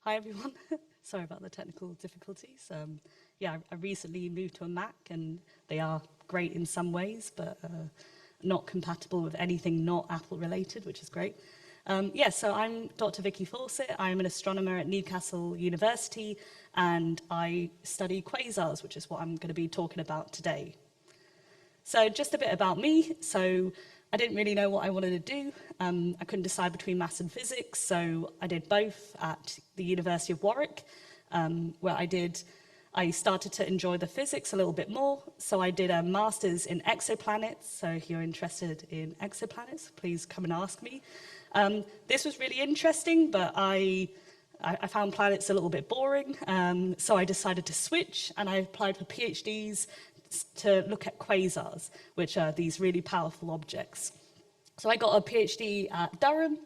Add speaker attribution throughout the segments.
Speaker 1: Hi everyone. Sorry about the technical difficulties. I recently moved to a Mac and they are great in some ways, but not compatible with anything not Apple related, which is great. So I'm Dr. Vicky Fawcett. I'm an astronomer at Newcastle University and I study quasars, which is what I'm going to be talking about today. So just a bit about me. So I didn't really know what I wanted to do. I couldn't decide between maths and physics, so I did both at the University of Warwick, where I started to enjoy the physics a little bit more. So I did a master's in exoplanets. So if you're interested in exoplanets, please come and ask me. This was really interesting, but I found planets a little bit boring. So I decided to switch and I applied for PhDs to look at quasars, which are these really powerful objects. So I got a PhD at Durham,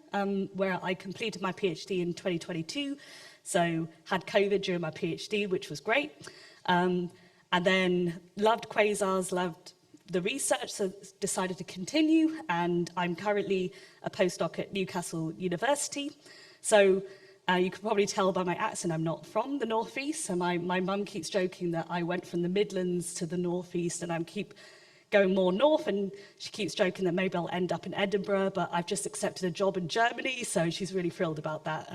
Speaker 1: where I completed my PhD in 2022. So had COVID during my PhD, which was great. And then loved quasars, loved the research, so decided to continue. And I'm currently a postdoc at Newcastle University. So you can probably tell by my accent I'm not from the Northeast, so my mum keeps joking that I went from the Midlands to the Northeast and I keep going more north, and she keeps joking that maybe I'll end up in Edinburgh, but I've just accepted a job in Germany, so she's really thrilled about that.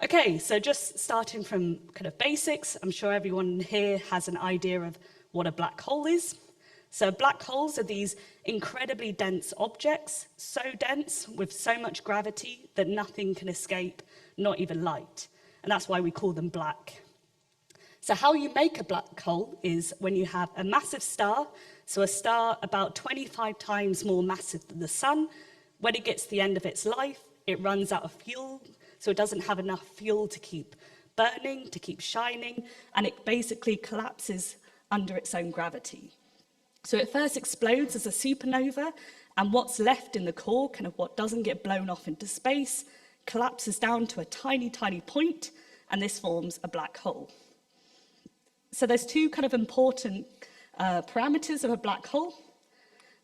Speaker 1: Okay, so just starting from kind of basics, I'm sure everyone here has an idea of what a black hole is. So black holes are these incredibly dense objects, so dense with so much gravity that nothing can escape, not even light. And that's why we call them black. So how you make a black hole is when you have a massive star, so a star about 25 times more massive than the sun. When it gets to the end of its life, it runs out of fuel, so it doesn't have enough fuel to keep burning, to keep shining, and it basically collapses under its own gravity. So it first explodes as a supernova, and what's left in the core, kind of what doesn't get blown off into space, collapses down to a tiny, tiny point, and this forms a black hole. So there's two kind of important parameters of a black hole.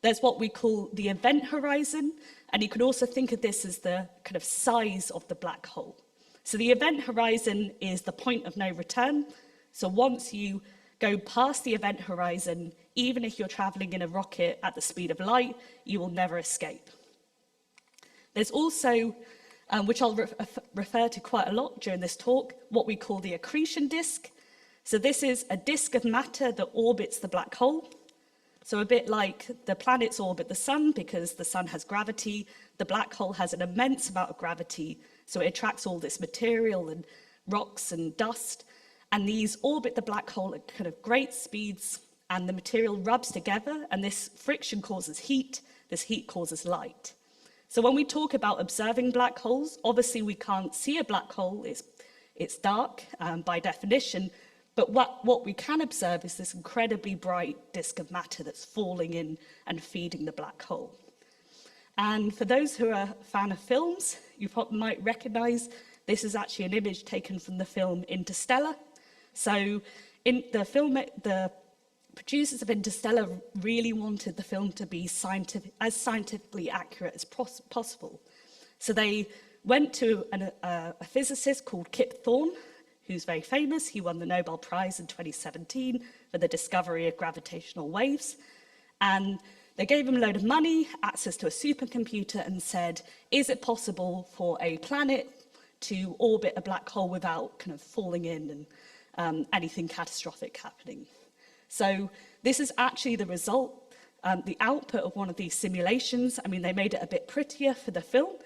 Speaker 1: There's what we call the event horizon, and you can also think of this as the kind of size of the black hole. So the event horizon is the point of no return. So once you go past the event horizon, even if you're traveling in a rocket at the speed of light, you will never escape. There's also, which I'll refer to quite a lot during this talk, what we call the accretion disk. So this is a disk of matter that orbits the black hole. So a bit like the planets orbit the sun, because the sun has gravity, the black hole has an immense amount of gravity, so it attracts all this material and rocks and dust, and these orbit the black hole at kind of great speeds, and the material rubs together, and this friction causes heat, this heat causes light. So when we talk about observing black holes, obviously we can't see a black hole, it's dark by definition, but what we can observe is this incredibly bright disk of matter that's falling in and feeding the black hole. And for those who are a fan of films, you might recognize this is actually an image taken from the film Interstellar. So in the film, the producers of Interstellar really wanted the film to be as scientifically accurate as possible. So they went to a physicist called Kip Thorne, who's very famous. He won the Nobel Prize in 2017 for the discovery of gravitational waves. And they gave him a load of money, access to a supercomputer, and said, is it possible for a planet to orbit a black hole without kind of falling in and anything catastrophic happening? So this is actually the result, the output of one of these simulations. I mean, they made it a bit prettier for the film,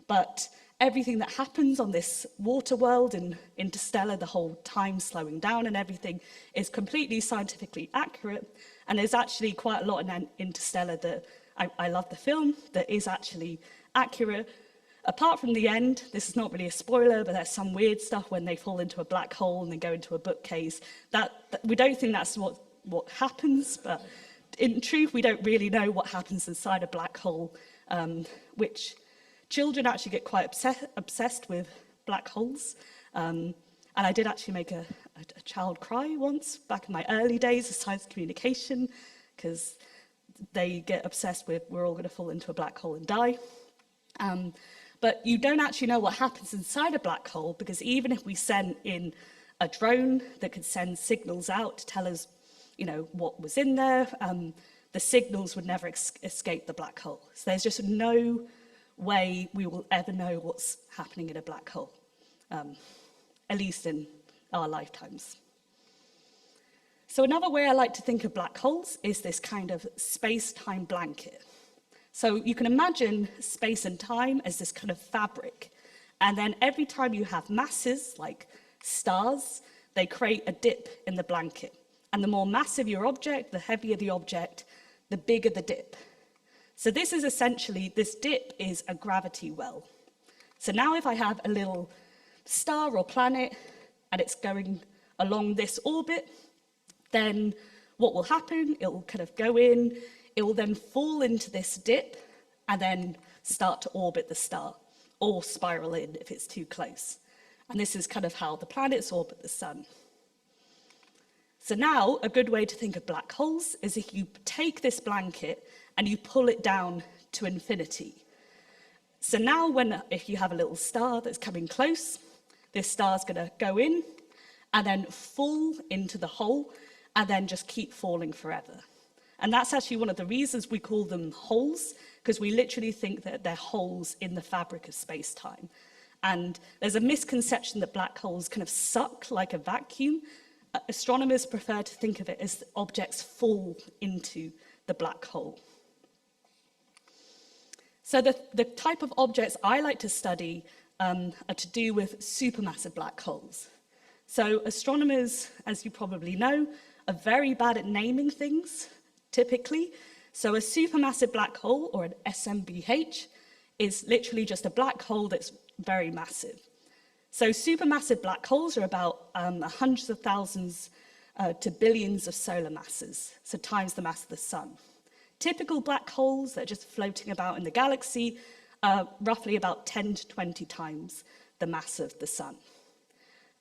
Speaker 1: but everything that happens on this water world in Interstellar, the whole time slowing down and everything, is completely scientifically accurate. And there's actually quite a lot in Interstellar that I love the film, that is actually accurate. Apart from the end, this is not really a spoiler, but there's some weird stuff when they fall into a black hole and they go into a bookcase. That we don't think that's what happens, but in truth, we don't really know what happens inside a black hole, which children actually get quite obsessed with black holes. And I did actually make a child cry once, back in my early days of science communication, because they get obsessed with we're all going to fall into a black hole and die. But you don't actually know what happens inside a black hole, because even if we sent in a drone that could send signals out to tell us, what was in there, the signals would never escape the black hole. So there's just no way we will ever know what's happening in a black hole, at least in our lifetimes. So another way I like to think of black holes is this kind of space-time blanket. So you can imagine space and time as this kind of fabric. And then every time you have masses, like stars, they create a dip in the blanket. And the more massive your object, the heavier the object, the bigger the dip. So this is essentially, this dip is a gravity well. So now if I have a little star or planet and it's going along this orbit, then what will happen? It will kind of go in, it will then fall into this dip and then start to orbit the star, or spiral in if it's too close. And this is kind of how the planets orbit the sun. So now, a good way to think of black holes is if you take this blanket and you pull it down to infinity. So now if you have a little star that's coming close, this star's going to go in and then fall into the hole and then just keep falling forever. And that's actually one of the reasons we call them holes, because we literally think that they're holes in the fabric of space-time. And there's a misconception that black holes kind of suck like a vacuum. Astronomers prefer to think of it as objects fall into the black hole. So the type of objects I like to study are to do with supermassive black holes. So astronomers, as you probably know, are very bad at naming things, typically. So a supermassive black hole, or an SMBH, is literally just a black hole that's very massive. So supermassive black holes are about hundreds of thousands to billions of solar masses, so times the mass of the sun. Typical black holes that are just floating about in the galaxy are roughly about 10 to 20 times the mass of the sun.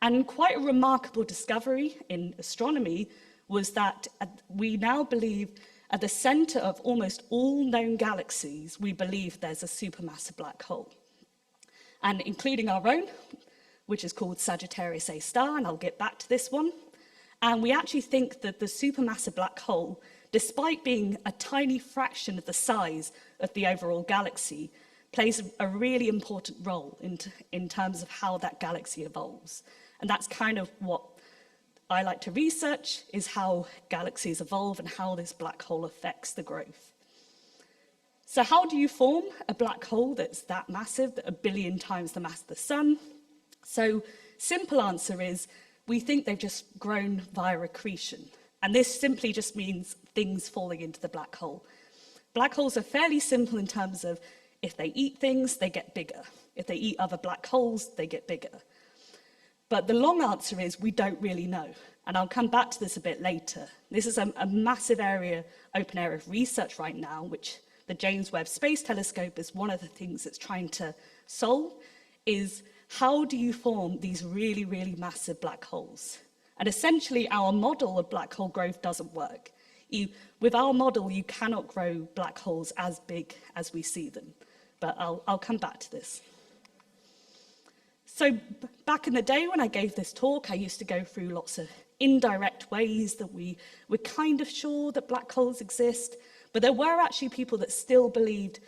Speaker 1: And quite a remarkable discovery in astronomy was that we now believe at the center of almost all known galaxies, we believe there's a supermassive black hole. And including our own, which is called Sagittarius A star, and I'll get back to this one. And we actually think that the supermassive black hole, despite being a tiny fraction of the size of the overall galaxy, plays a really important role in terms of how that galaxy evolves. And that's kind of what I like to research, is how galaxies evolve and how this black hole affects the growth. So how do you form a black hole that's that massive, that 1 billion times the mass of the sun? So simple answer is, we think they've just grown via accretion. And this simply just means things falling into the black hole. Black holes are fairly simple in terms of if they eat things, they get bigger. If they eat other black holes, they get bigger. But the long answer is we don't really know. And I'll come back to this a bit later. This is a massive open area of research right now, which the James Webb Space Telescope is one of the things it's trying to solve, is how do you form these really, really massive black holes? And essentially, our model of black hole growth doesn't work. With our model, you cannot grow black holes as big as we see them. But I'll come back to this. So back in the day when I gave this talk, I used to go through lots of indirect ways that we were kind of sure that black holes exist. But there were actually people that still believed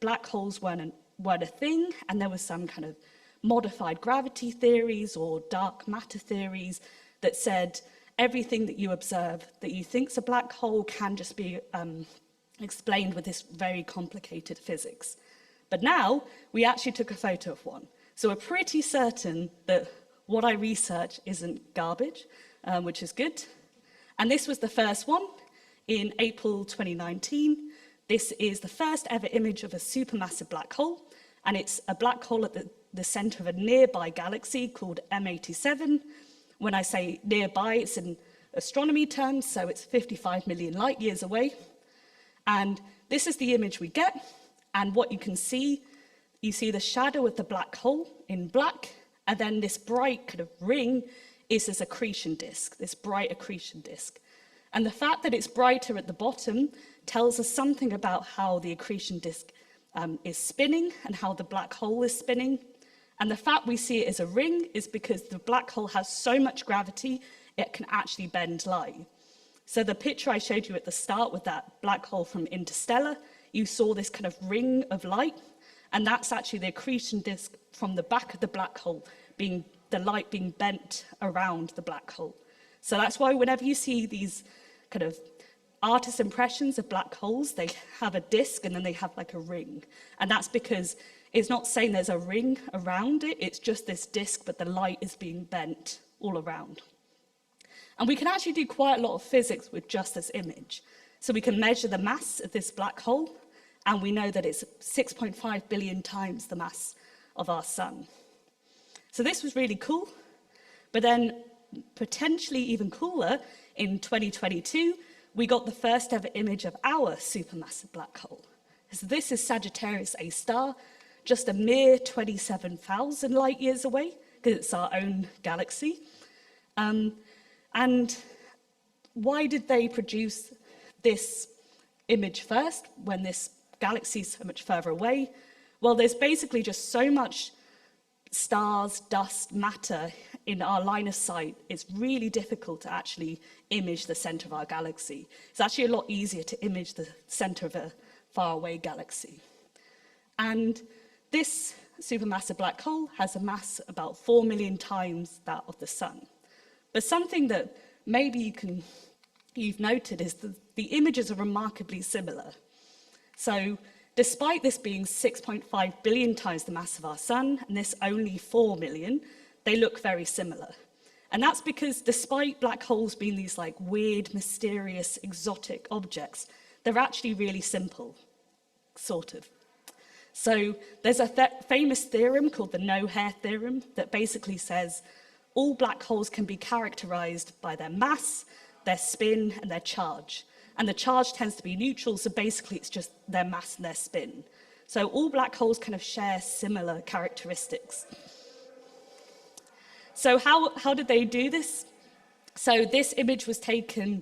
Speaker 1: black holes weren't a thing, and there was some kind of modified gravity theories or dark matter theories that said everything that you observe that you think's a black hole can just be explained with this very complicated physics. But now we actually took a photo of one. So we're pretty certain that what I research isn't garbage, which is good. And this was the first one in April 2019. This is the first ever image of a supermassive black hole, and it's a black hole at the center of a nearby galaxy called M87. When I say nearby, it's in astronomy terms, so it's 55 million light years away. And this is the image we get, and what you can see, you see the shadow of the black hole in black, and then this bright kind of ring is this accretion disk, this bright accretion disk. And the fact that it's brighter at the bottom tells us something about how the accretion disk is spinning and how the black hole is spinning. And the fact we see it as a ring is because the black hole has so much gravity, it can actually bend light. So the picture I showed you at the start with that black hole from Interstellar, you saw this kind of ring of light, and that's actually the accretion disk from the back of the black hole, being the light being bent around the black hole. So that's why whenever you see these kind of artist impressions of black holes, they have a disk and then they have like a ring. And that's because it's not saying there's a ring around it, it's just this disk, but the light is being bent all around. And we can actually do quite a lot of physics with just this image. So we can measure the mass of this black hole, and we know that it's 6.5 billion times the mass of our sun. So this was really cool, but then potentially even cooler, in 2022, we got the first ever image of our supermassive black hole. So this is Sagittarius A star, just a mere 27,000 light years away, because it's our own galaxy. And why did they produce this image first when this galaxy is so much further away? Well, there's basically just so much stars, dust, matter in our line of sight. It's really difficult to actually image the center of our galaxy. It's actually a lot easier to image the center of a faraway galaxy. And this supermassive black hole has a mass about 4 million times that of the sun. But something that maybe you've noted is that the images are remarkably similar. So despite this being 6.5 billion times the mass of our sun, and this only 4 million, they look very similar. And that's because despite black holes being these like weird, mysterious, exotic objects, they're actually really simple, sort of. So there's a famous theorem called the no-hair theorem that basically says all black holes can be characterized by their mass, their spin, and their charge. And the charge tends to be neutral, so basically it's just their mass and their spin. So all black holes kind of share similar characteristics. So how did they do this? So this image was taken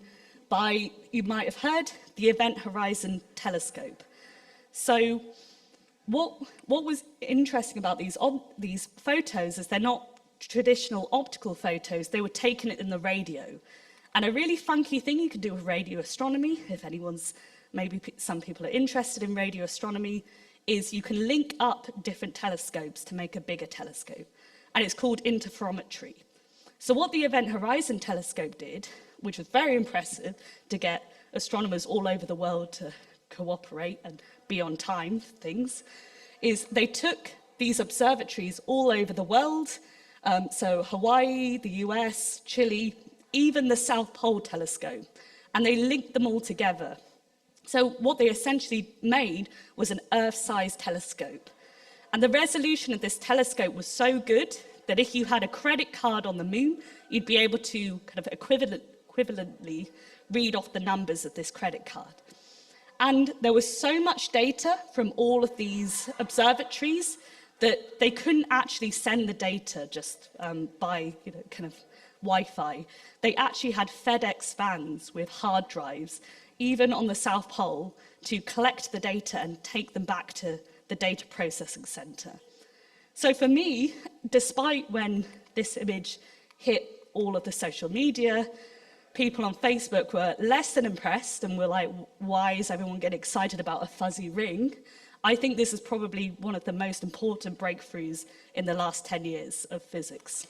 Speaker 1: by, you might have heard, the Event Horizon Telescope. So what was interesting about these photos is they're not traditional optical photos, they were taken in the radio. And a really funky thing you can do with radio astronomy, if maybe some people are interested in radio astronomy, is you can link up different telescopes to make a bigger telescope. And it's called interferometry. So what the Event Horizon Telescope did, which was very impressive to get astronomers all over the world to cooperate and be on time for things, is they took these observatories all over the world, so Hawaii, the US, Chile, even the South Pole Telescope, and they linked them all together. So what they essentially made was an Earth-sized telescope. And the resolution of this telescope was so good that if you had a credit card on the moon, you'd be able to kind of equivalently read off the numbers of this credit card. And there was so much data from all of these observatories that they couldn't actually send the data just by kind of Wi-Fi. They actually had FedEx vans with hard drives, even on the South Pole, to collect the data and take them back to the data processing center. So for me, despite when this image hit all of the social media, people on Facebook were less than impressed and were like, why is everyone getting excited about a fuzzy ring? I think this is probably one of the most important breakthroughs in the last 10 years of physics.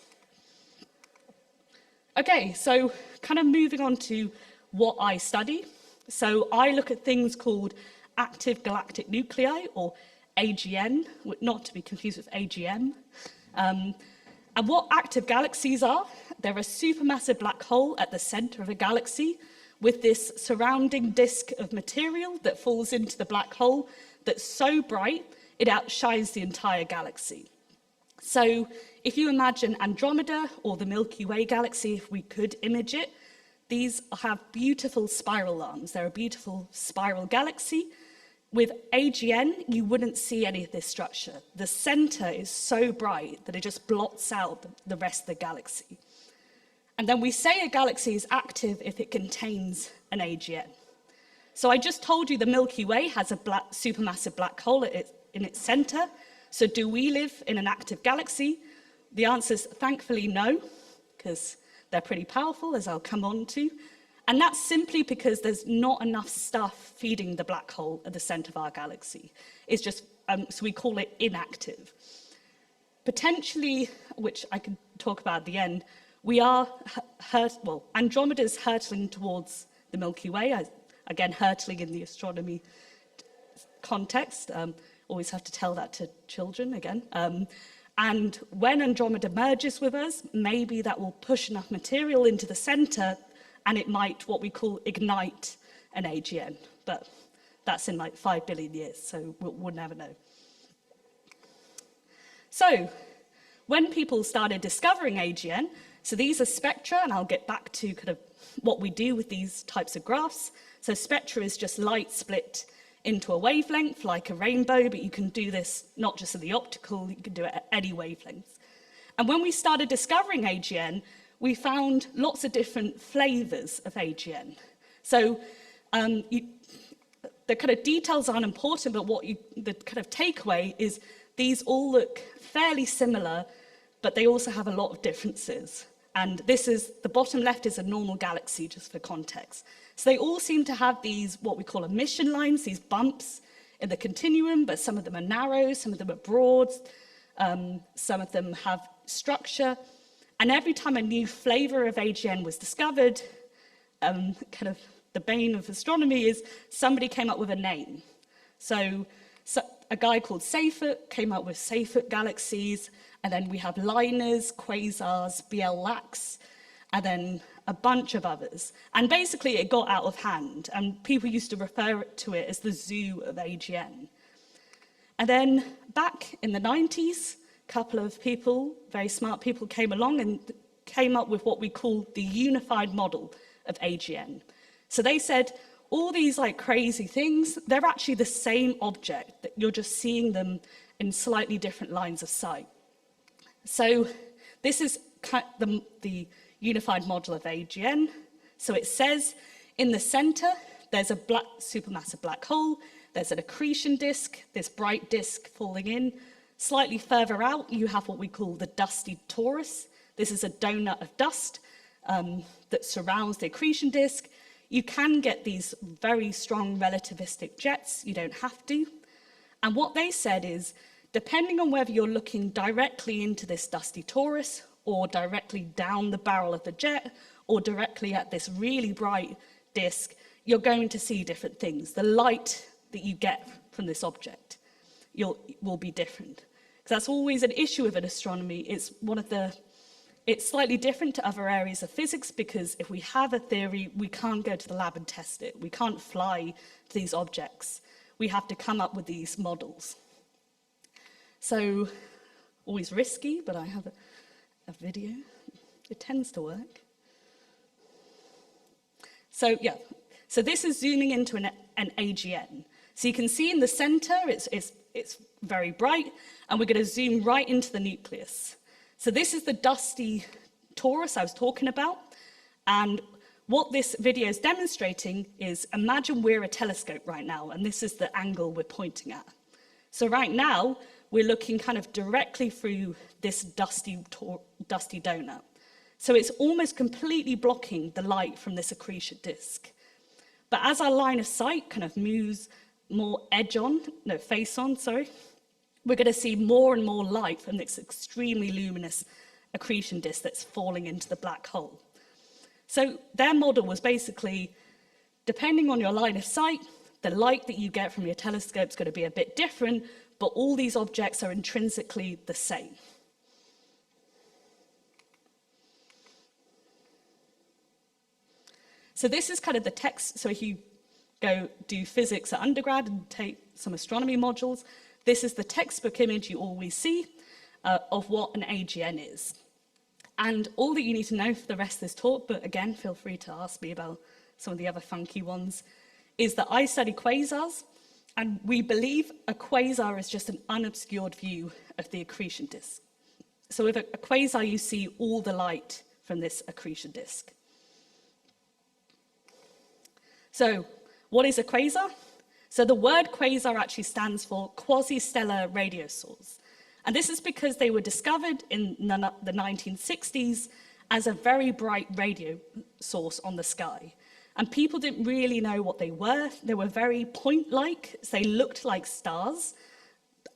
Speaker 1: Okay, so kind of moving on to what I study. So I look at things called active galactic nuclei, or AGN, not to be confused with AGM. And what active galaxies are, they're a supermassive black hole at the center of a galaxy with this surrounding disk of material that falls into the black hole that's so bright it outshines the entire galaxy. So if you imagine Andromeda or the Milky Way galaxy, if we could image it, these have beautiful spiral arms. They're a beautiful spiral galaxy. With AGN, you wouldn't see any of this structure. The center is so bright that it just blots out the rest of the galaxy. And then we say a galaxy is active if it contains an AGN. So I just told you the Milky Way has a supermassive black hole in its center. So do we live in an active galaxy? The answer is thankfully no, because they're pretty powerful, as I'll come on to. And that's simply because there's not enough stuff feeding the black hole at the center of our galaxy. It's just, so we call it inactive. Potentially, which I can talk about at the end, we are, Andromeda's hurtling towards the Milky Way, again, hurtling in the astronomy context. Always have to tell that to children again. And when Andromeda merges with us, maybe that will push enough material into the center and it might, what we call, ignite an AGN. But that's in like 5 billion years, so we'll never know. So when people started discovering AGN, so these are spectra, and I'll get back to kind of what we do with these types of graphs. So spectra is just light split into a wavelength, like a rainbow, but you can do this not just in the optical, you can do it at any wavelength. And when we started discovering AGN, we found lots of different flavors of AGN. So the kind of details aren't important, but the kind of takeaway is these all look fairly similar, but they also have a lot of differences. And the bottom left is a normal galaxy, just for context. So they all seem to have these, what we call emission lines, these bumps in the continuum, but some of them are narrow, some of them are broad, some of them have structure. And every time a new flavor of AGN was discovered, kind of the bane of astronomy is somebody came up with a name. So a guy called Fawcett came up with Fawcett galaxies, and then we have liners, quasars, BL lax, and then a bunch of others. And basically it got out of hand, and people used to refer to it as the zoo of AGN. And then back in the 90s, a couple of people, very smart people, came along and came up with what we call the unified model of AGN. So they said, all these like crazy things, they're actually the same object, that you're just seeing them in slightly different lines of sight. So this is the unified model of AGN. So it says in the center, there's a supermassive black hole, there's an accretion disk, this bright disk falling in. Slightly further out, you have what we call the dusty torus. This is a donut of dust that surrounds the accretion disk. You can get these very strong relativistic jets, you don't have to. And what they said is, depending on whether you're looking directly into this dusty torus, or directly down the barrel of the jet, or directly at this really bright disk, you're going to see different things. The light that you get from this object will be different. Because that's always an issue with astronomy. It's slightly different to other areas of physics, because if we have a theory, we can't go to the lab and test it. We can't fly to these objects. We have to come up with these models. So, always risky, but I have a video. It tends to work. So yeah, so this is zooming into an AGN. So you can see in the center, it's very bright, and we're going to zoom right into the nucleus. So this is the dusty torus I was talking about, and what this video is demonstrating is, imagine we're a telescope right now, and this is the angle we're pointing at. So right now, we're looking kind of directly through this dusty donut. So it's almost completely blocking the light from this accretion disk. But as our line of sight kind of moves more face on, we're going to see more and more light from this extremely luminous accretion disk that's falling into the black hole. So their model was basically, depending on your line of sight, the light that you get from your telescope is going to be a bit different, but all these objects are intrinsically the same. So this is kind of the text. So if you go do physics at undergrad and take some astronomy modules, this is the textbook image you always see of what an AGN is. And all that you need to know for the rest of this talk, but again, feel free to ask me about some of the other funky ones, is that I study quasars, and we believe a quasar is just an unobscured view of the accretion disk. So with a quasar, you see all the light from this accretion disk. So What is a quasar? So the word quasar actually stands for quasi-stellar radio source. And this is because they were discovered in the 1960s as a very bright radio source on the sky. And people didn't really know what they were. They were very point-like, so they looked like stars,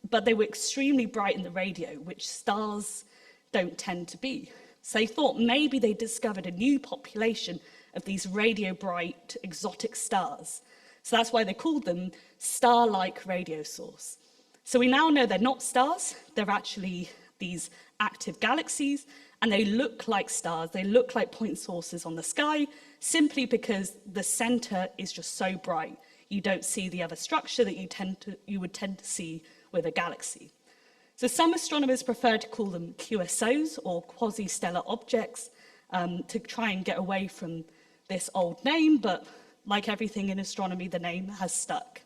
Speaker 1: but they were extremely bright in the radio, which stars don't tend to be. So they thought maybe they discovered a new population of these radio bright exotic stars. So that's why they called them star-like radio source. So we now know they're not stars, they're actually these active galaxies, and they look like stars, they look like point sources on the sky, simply because the center is just so bright. You don't see the other structure that you would tend to see with a galaxy. So some astronomers prefer to call them QSOs, or quasi-stellar objects, to try and get away from this old name, but like everything in astronomy, the name has stuck.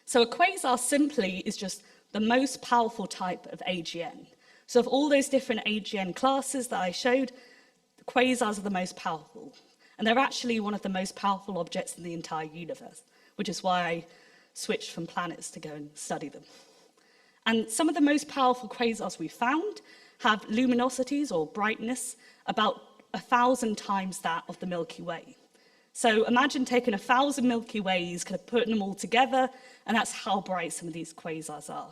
Speaker 1: So a quasar simply is just the most powerful type of AGN. So of all those different AGN classes that I showed, quasars are the most powerful. And they're actually one of the most powerful objects in the entire universe, which is why I switched from planets to go and study them. And some of the most powerful quasars we found have luminosities, or brightness, about 1,000 times that of the Milky Way. So imagine taking 1,000 Milky Ways, kind of putting them all together, and that's how bright some of these quasars are.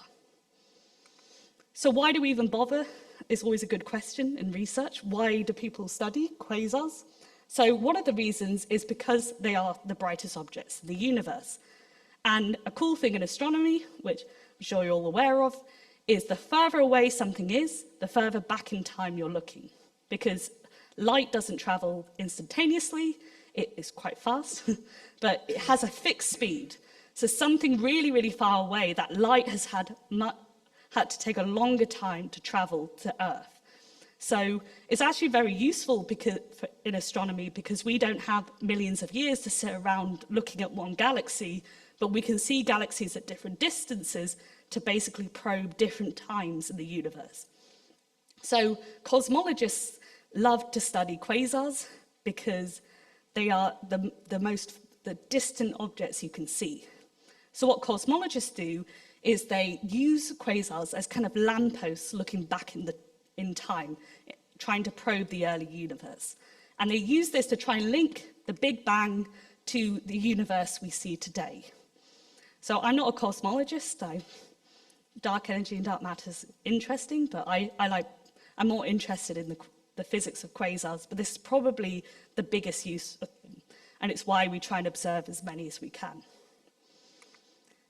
Speaker 1: So why do we even bother? Is always a good question in research. Why do people study quasars? So one of the reasons is because they are the brightest objects in the universe. And a cool thing in astronomy, which I'm sure you're all aware of, is the further away something is, the further back in time you're looking. Because light doesn't travel instantaneously, it is quite fast, but it has a fixed speed. So something really, really far away, that light has had to take a longer time to travel to Earth. So it's actually very useful in astronomy, because we don't have millions of years to sit around looking at one galaxy, but we can see galaxies at different distances to basically probe different times in the universe. So cosmologists love to study quasars because they are the distant objects you can see. So what cosmologists do is they use quasars as kind of lampposts looking back in time, trying to probe the early universe. And they use this to try and link the Big Bang to the universe we see today. So I'm not a cosmologist. Dark energy and dark matter is interesting, but I'm more interested in the physics of quasars, but this is probably the biggest use of them, and it's why we try and observe as many as we can.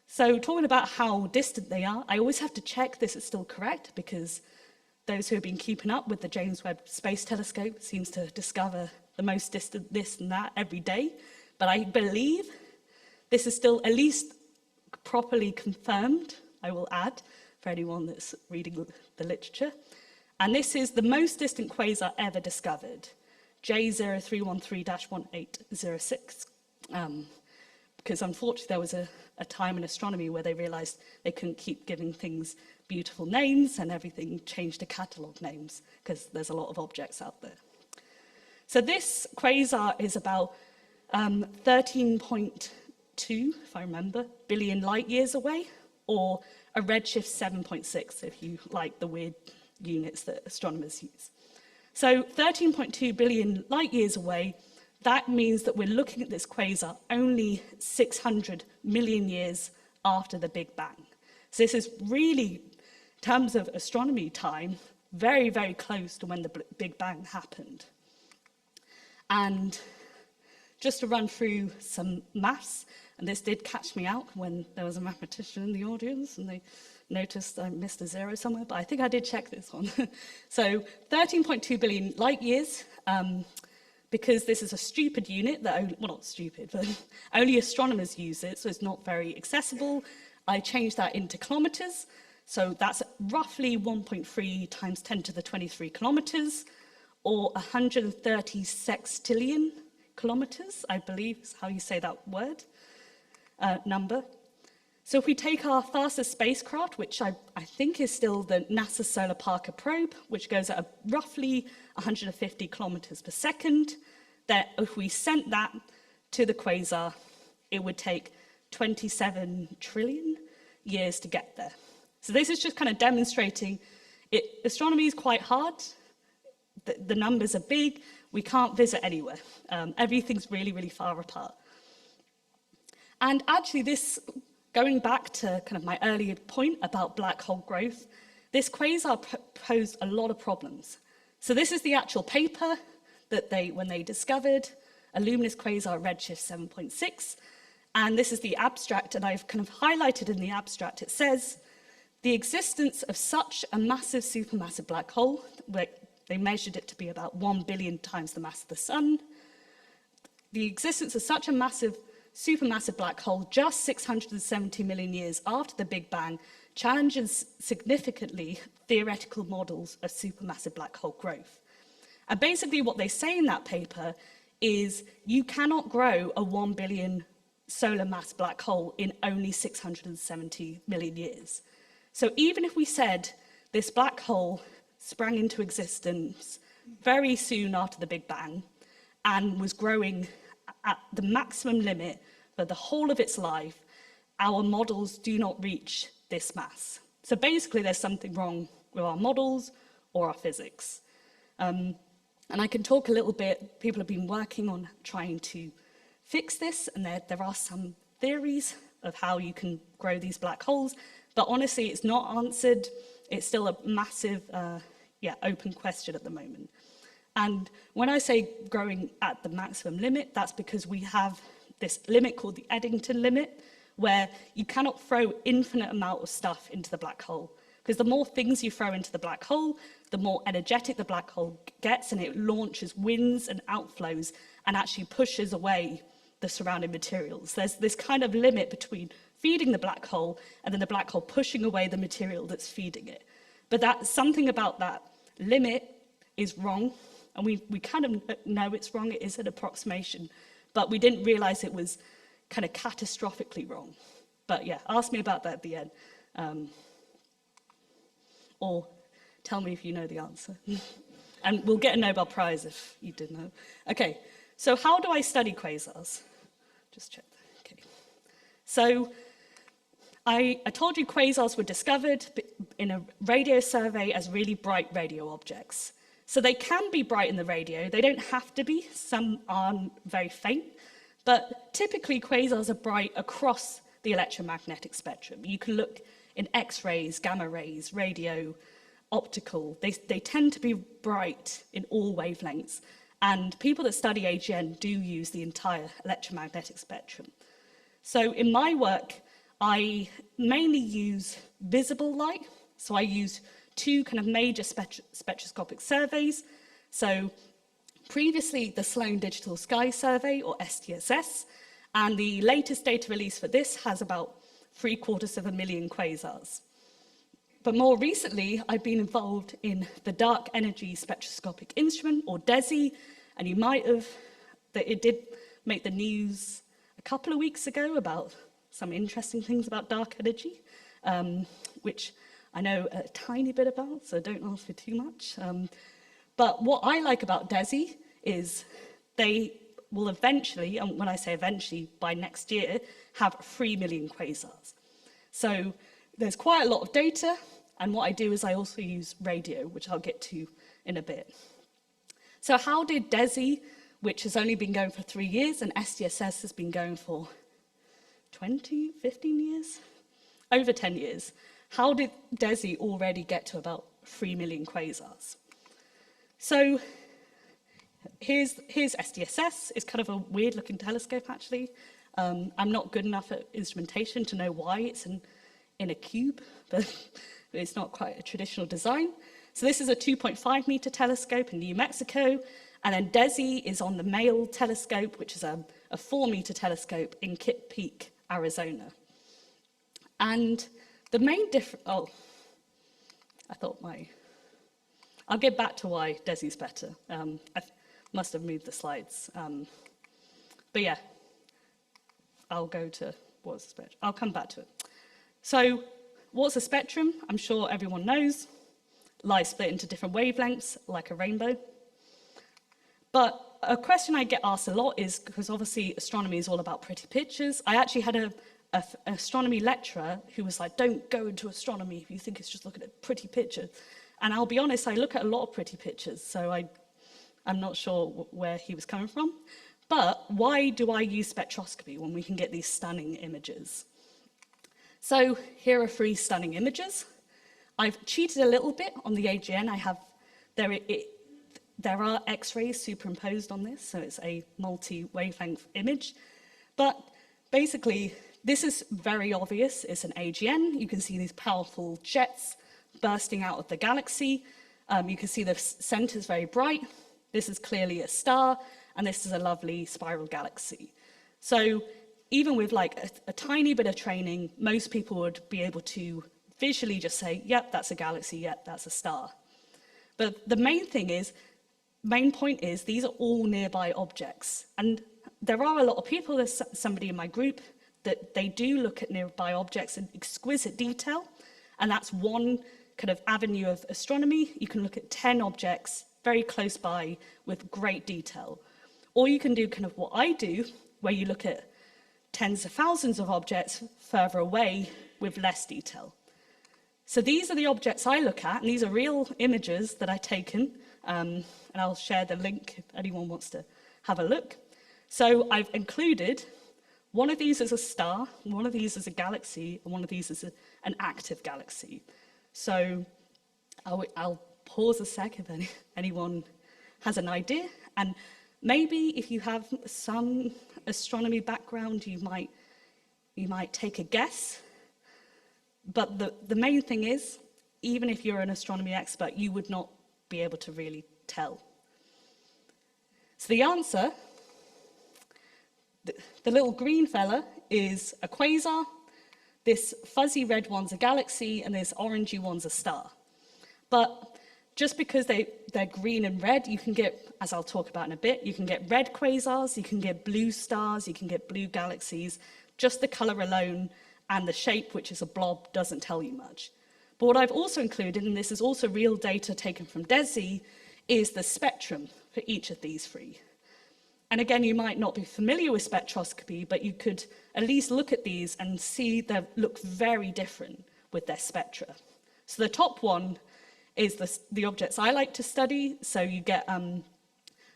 Speaker 1: So talking about how distant they are, I always have to check this is still correct, because those who have been keeping up with the James Webb Space Telescope seems to discover the most distant this and that every day, but I believe this is still at least properly confirmed, I will add, for anyone that's reading the literature. And this is the most distant quasar ever discovered, J0313-1806. Because unfortunately there was a time in astronomy where they realized they couldn't keep giving things beautiful names, and everything changed to catalogue names, because there's a lot of objects out there. So this quasar is about 13.2, if I remember, billion light years away, or a redshift 7.6, if you like the weird units that astronomers use. So 13.2 billion light years away, that means that we're looking at this quasar only 600 million years after the Big Bang. So this is really, in terms of astronomy time, very, very close to when the Big Bang happened. And just to run through some maths, and this did catch me out when there was a mathematician in the audience, and they noticed I missed a zero somewhere, but I think I did check this one. So 13.2 billion light years, because this is a stupid unit that, well, not stupid, but only astronomers use it, so it's not very accessible. I changed that into kilometers, so that's roughly 1.3 times 10 to the 23 kilometers, or 130 sextillion kilometers, I believe is how you say that word, number. So if we take our fastest spacecraft, which I think is still the NASA Solar Parker probe, which goes at roughly 150 kilometers per second, that if we sent that to the quasar, it would take 27 trillion years to get there. So this is just kind of demonstrating astronomy is quite hard. The numbers are big. We can't visit anywhere. Everything's really, really far apart. And actually this, going back to kind of my earlier point about black hole growth, this quasar posed a lot of problems. So this is the actual paper that when they discovered a luminous quasar redshift 7.6, and this is the abstract, and I've kind of highlighted in the abstract, it says, the existence of such a massive supermassive black hole, where they measured it to be about 1 billion times the mass of the sun, the existence of such a massive supermassive black hole just 670 million years after the Big Bang challenges significantly theoretical models of supermassive black hole growth. And basically what they say in that paper is you cannot grow a 1 billion solar mass black hole in only 670 million years. So even if we said this black hole sprang into existence very soon after the Big Bang and was growing at the maximum limit for the whole of its life, our models do not reach this mass. So basically there's something wrong with our models or our physics. And I can talk a little bit, people have been working on trying to fix this, and there are some theories of how you can grow these black holes, but honestly it's not answered. It's still a massive, open question at the moment. And when I say growing at the maximum limit, that's because we have this limit called the Eddington limit, where you cannot throw infinite amount of stuff into the black hole. Because the more things you throw into the black hole, the more energetic the black hole gets, and it launches winds and outflows and actually pushes away the surrounding materials. There's this kind of limit between feeding the black hole and then the black hole pushing away the material that's feeding it. But something about that limit is wrong, and we kind of know it's wrong. It is an approximation, but we didn't realize it was kind of catastrophically wrong. But yeah, ask me about that at the end. Or tell me if you know the answer. And we'll get a Nobel Prize if you did know. Okay, so how do I study quasars? Just check that. Okay. So I told you quasars were discovered in a radio survey as really bright radio objects. So they can be bright in the radio. They don't have to be. Some are very faint. But typically, quasars are bright across the electromagnetic spectrum. You can look in X-rays, gamma rays, radio, optical. They tend to be bright in all wavelengths. And people that study AGN do use the entire electromagnetic spectrum. So in my work, I mainly use visible light. So I use two kind of major spectroscopic surveys. So previously, the Sloan Digital Sky Survey, or SDSS, and the latest data release for this has about 750,000 quasars. But more recently, I've been involved in the Dark Energy Spectroscopic Instrument, or DESI, and you might have, it did make the news a couple of weeks ago about some interesting things about dark energy, which I know a tiny bit about, so don't ask for too much. But what I like about DESI is they will eventually, and when I say eventually, by next year, have 3 million quasars. So there's quite a lot of data, and what I do is I also use radio, which I'll get to in a bit. So how did DESI, which has only been going for 3 years, and SDSS has been going for 20, 15 years? Over 10 years. How did DESI already get to about 3 million quasars? So here's SDSS. It's kind of a weird looking telescope, actually. I'm not good enough at instrumentation to know why it's in a cube, but it's not quite a traditional design. So this is a 2.5 meter telescope in New Mexico, and then DESI is on the Male telescope, which is a 4 meter telescope in Kitt Peak, Arizona. And the main difference, I'll get back to why DESI's better. I must have moved the slides. But yeah, I'll go to what's the spectrum. I'll come back to it. So what's a spectrum? I'm sure everyone knows. Light split into different wavelengths, like a rainbow. But a question I get asked a lot is, because obviously astronomy is all about pretty pictures. I actually had an astronomy lecturer who was like, don't go into astronomy if you think it's just looking at pretty pictures. And I'll be honest, I look at a lot of pretty pictures, so I'm not sure where he was coming from. But why do I use spectroscopy when we can get these stunning images? So here are 3 stunning images. I've cheated a little bit on the AGN. There are X-rays superimposed on this, so it's a multi-wavelength image. But basically, this is very obvious. It's an AGN. You can see these powerful jets bursting out of the galaxy. You can see the center is very bright. This is clearly a star, and this is a lovely spiral galaxy. So even with like a tiny bit of training, most people would be able to visually just say, yep, that's a galaxy, yep, that's a star. But the main point is these are all nearby objects. And there are a lot of people, there's somebody in my group, that they do look at nearby objects in exquisite detail. And that's one kind of avenue of astronomy. You can look at 10 objects very close by with great detail. Or you can do kind of what I do, where you look at tens of thousands of objects further away with less detail. So these are the objects I look at, and these are real images that I've taken, and I'll share the link if anyone wants to have a look. So I've included one of these as a star, one of these as a galaxy, and one of these as an active galaxy. So I'll pause a sec if anyone has an idea, and maybe if you have some astronomy background, you might take a guess. But the main thing is, even if you're an astronomy expert, you would not be able to really tell. So the answer, the little green fella is a quasar, this fuzzy red one's a galaxy, and this orangey one's a star. But just because they're green and red, you can get, as I'll talk about in a bit, you can get red quasars, you can get blue stars, you can get blue galaxies. Just the color alone and the shape, which is a blob, doesn't tell you much. But what I've also included, and this is also real data taken from DESI, is the spectrum for each of these 3. And again, you might not be familiar with spectroscopy, but you could at least look at these and see they look very different with their spectra. So the top one is the objects I like to study. So you get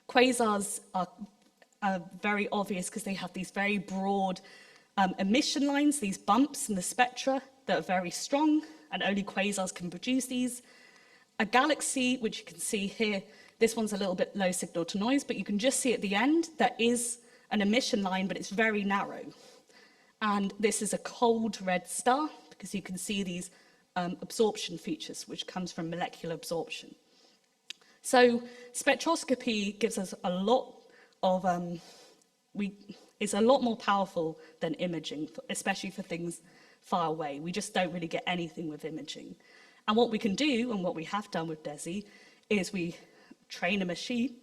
Speaker 1: quasars are very obvious because they have these very broad emission lines, these bumps in the spectra that are very strong, and only quasars can produce these. A galaxy, which you can see here, this one's a little bit low signal to noise, but you can just see at the end, there is an emission line, but it's very narrow. And this is a cold red star, because you can see these absorption features, which comes from molecular absorption. So spectroscopy gives us a lot of, it's a lot more powerful than imaging, especially for things far away. We just don't really get anything with imaging. And what we can do, and what we have done with DESI, is we train a machine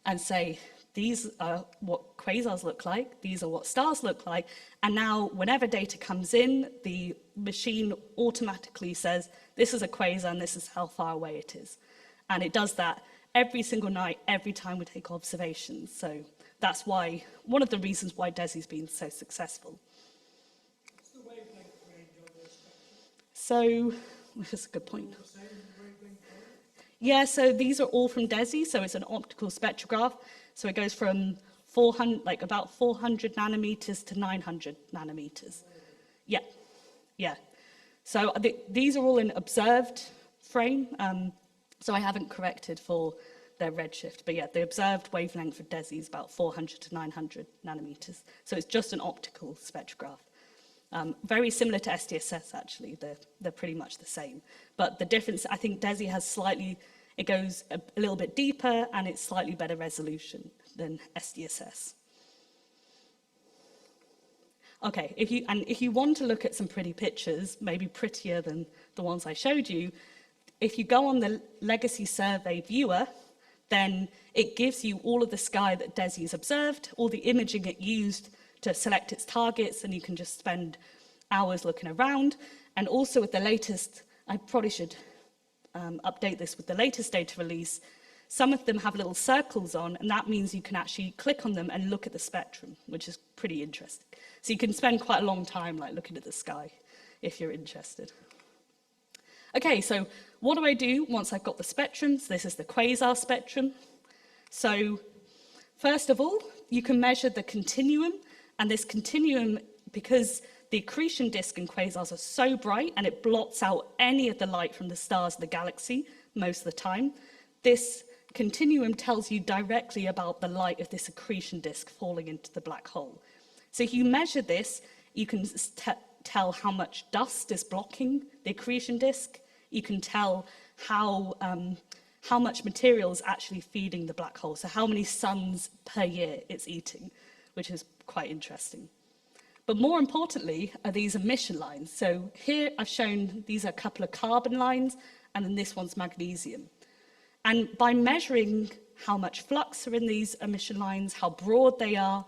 Speaker 1: and say, these are what quasars look like, these are what stars look like, and now whenever data comes in, the machine automatically says, this is a quasar and this is how far away it is. And it does that every single night, every time we take observations. So that's why, one of the reasons why DESI's been so successful.
Speaker 2: What's the wavelength range of the spectrum?
Speaker 1: So, that's a good point. Yeah, so these are all from DESI, so it's an optical spectrograph. So it goes from 400, like about 400 nanometers to 900 nanometers. Yeah, yeah. So these are all in observed frame. So I haven't corrected for their redshift, but yeah, the observed wavelength for DESI is about 400 to 900 nanometers. So it's just an optical spectrograph. Very similar to SDSS, actually. They're pretty much the same. But the difference, I think DESI has slightly, it goes a little bit deeper and it's slightly better resolution than SDSS. Okay, if you want to look at some pretty pictures, maybe prettier than the ones I showed you, if you go on the Legacy Survey viewer, then it gives you all of the sky that DESI has observed, all the imaging it used to select its targets, and you can just spend hours looking around. And also with the latest, I probably should update this with the latest data release, Some of them have little circles on, and that means you can actually click on them and look at the spectrum, which is pretty interesting. So you can spend quite a long time like looking at the sky if you're interested. Okay, so what do I do once I've got the spectrums? This is the quasar spectrum. So first of all, you can measure the continuum, and this continuum, because the accretion disk in quasars are so bright and it blots out any of the light from the stars of the galaxy most of the time, this continuum tells you directly about the light of this accretion disk falling into the black hole. So if you measure this, you can tell how much dust is blocking the accretion disk. You can tell how much material is actually feeding the black hole, so how many suns per year it's eating, which is quite interesting. But more importantly are these emission lines. So here I've shown these are a couple of carbon lines, and then this one's magnesium. And by measuring how much flux are in these emission lines, how broad they are,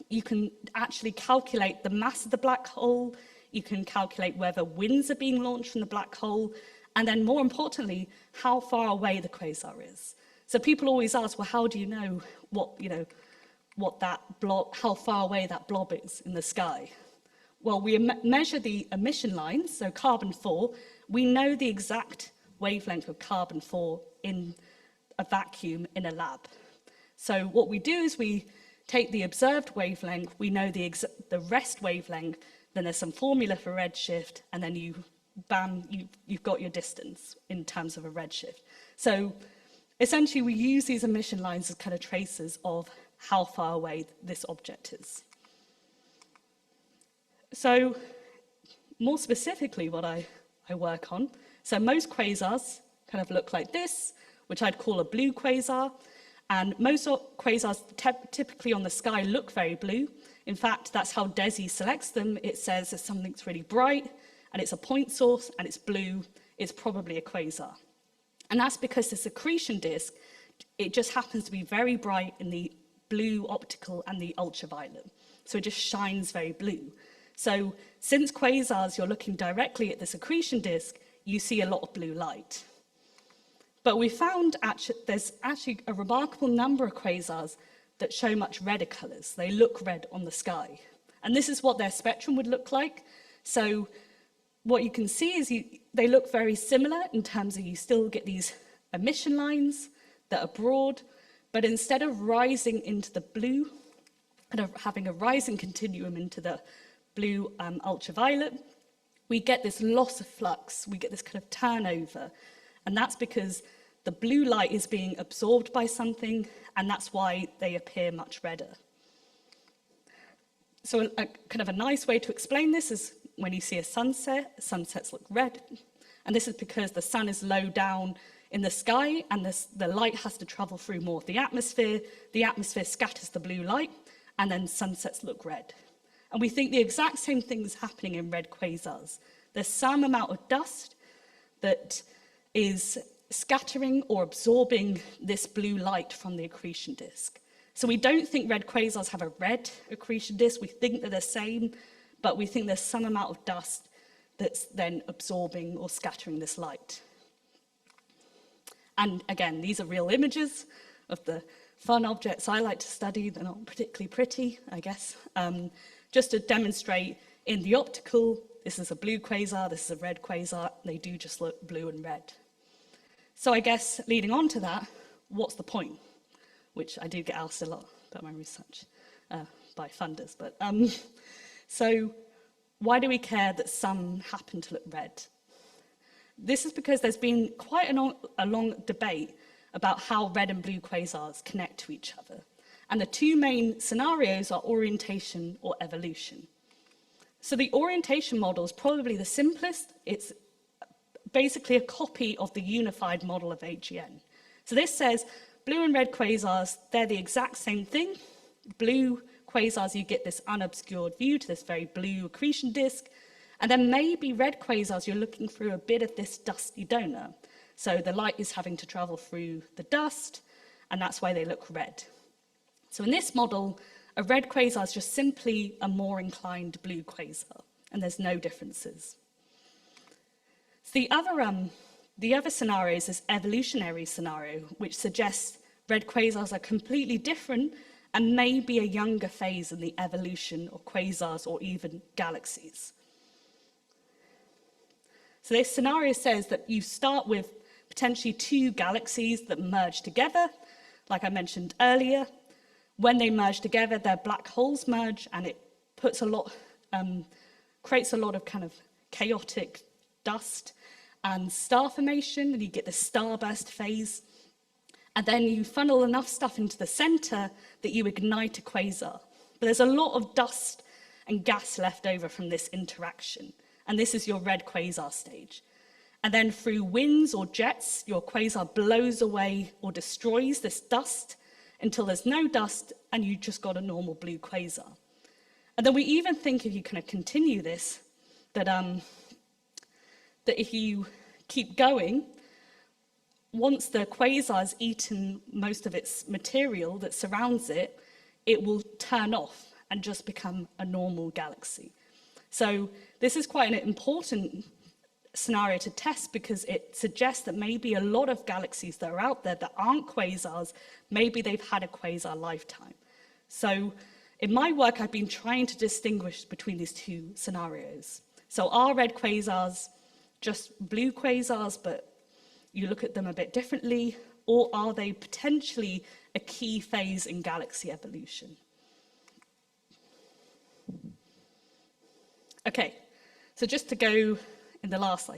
Speaker 1: you can actually calculate the mass of the black hole, you can calculate whether winds are being launched from the black hole, and then more importantly, how far away the quasar is. So people always ask, well, how do you know what that blob, how far away that blob is in the sky? Well, we measure the emission lines, so carbon-4, we know the exact wavelength of carbon-4 in a vacuum in a lab. So what we do is we take the observed wavelength, we know the rest wavelength, then there's some formula for redshift, and then you've got your distance in terms of a redshift. So essentially we use these emission lines as kind of tracers of how far away this object is. So more specifically what I work on, so most quasars kind of look like this, which I'd call a blue quasar, and most quasars typically on the sky look very blue. In fact, that's how DESI selects them. It says if something's really bright and it's a point source and it's blue, it's probably a quasar. And that's because this accretion disk, it just happens to be very bright in the blue optical and the ultraviolet. So it just shines very blue. So since quasars, you're looking directly at this accretion disk, you see a lot of blue light. But we found there's actually a remarkable number of quasars that show much redder colours. They look red on the sky. And this is what their spectrum would look like. So what you can see is they look very similar in terms of you still get these emission lines that are broad, but instead of rising into the blue, and of having a rising continuum into the blue ultraviolet, we get this loss of flux, we get this kind of turnover. And that's because the blue light is being absorbed by something, and that's why they appear much redder. So a kind of a nice way to explain this is when you see a sunset, sunsets look red. And this is because the sun is low down in the sky, and the light has to travel through more of the atmosphere. The atmosphere scatters the blue light, and then sunsets look red. And we think the exact same thing is happening in red quasars. There's some amount of dust that is scattering or absorbing this blue light from the accretion disk. So we don't think red quasars have a red accretion disk. We think they're the same, but we think there's some amount of dust that's then absorbing or scattering this light. And again, these are real images of the fun objects I like to study. They're not particularly pretty, I guess. Just to demonstrate in the optical, this is a blue quasar, this is a red quasar. They do just look blue and red. So I guess leading on to that, what's the point? Which I do get asked a lot about my research by funders. But so why do we care that some happen to look red? This is because there's been quite a long debate about how red and blue quasars connect to each other. And the two main scenarios are orientation or evolution. So the orientation model is probably the simplest. It's basically a copy of the unified model of AGN. So this says blue and red quasars, they're the exact same thing. Blue quasars, you get this unobscured view to this very blue accretion disk. And then maybe red quasars, you're looking through a bit of this dusty donut. So the light is having to travel through the dust, and that's why they look red. So in this model, a red quasar is just simply a more inclined blue quasar, and there's no differences. So the other The other scenario is this evolutionary scenario, which suggests red quasars are completely different and may be a younger phase in the evolution of quasars or even galaxies. So this scenario says that you start with potentially two galaxies that merge together, like I mentioned earlier. When they merge together, their black holes merge, and it puts creates a lot of kind of chaotic dust and star formation, and you get the starburst phase. And then you funnel enough stuff into the center that you ignite a quasar. But there's a lot of dust and gas left over from this interaction. And this is your red quasar stage. And then through winds or jets, your quasar blows away or destroys this dust until there's no dust and you just got a normal blue quasar. And then we even think, if you kind of continue this, that if you keep going, once the quasar's eaten most of its material that surrounds it, it will turn off and just become a normal galaxy. So this is quite an important scenario to test, because it suggests that maybe a lot of galaxies that are out there that aren't quasars, maybe they've had a quasar lifetime. So in my work, I've been trying to distinguish between these two scenarios. So are red quasars just blue quasars, but you look at them a bit differently, or are they potentially a key phase in galaxy evolution? Okay, so just to go in the last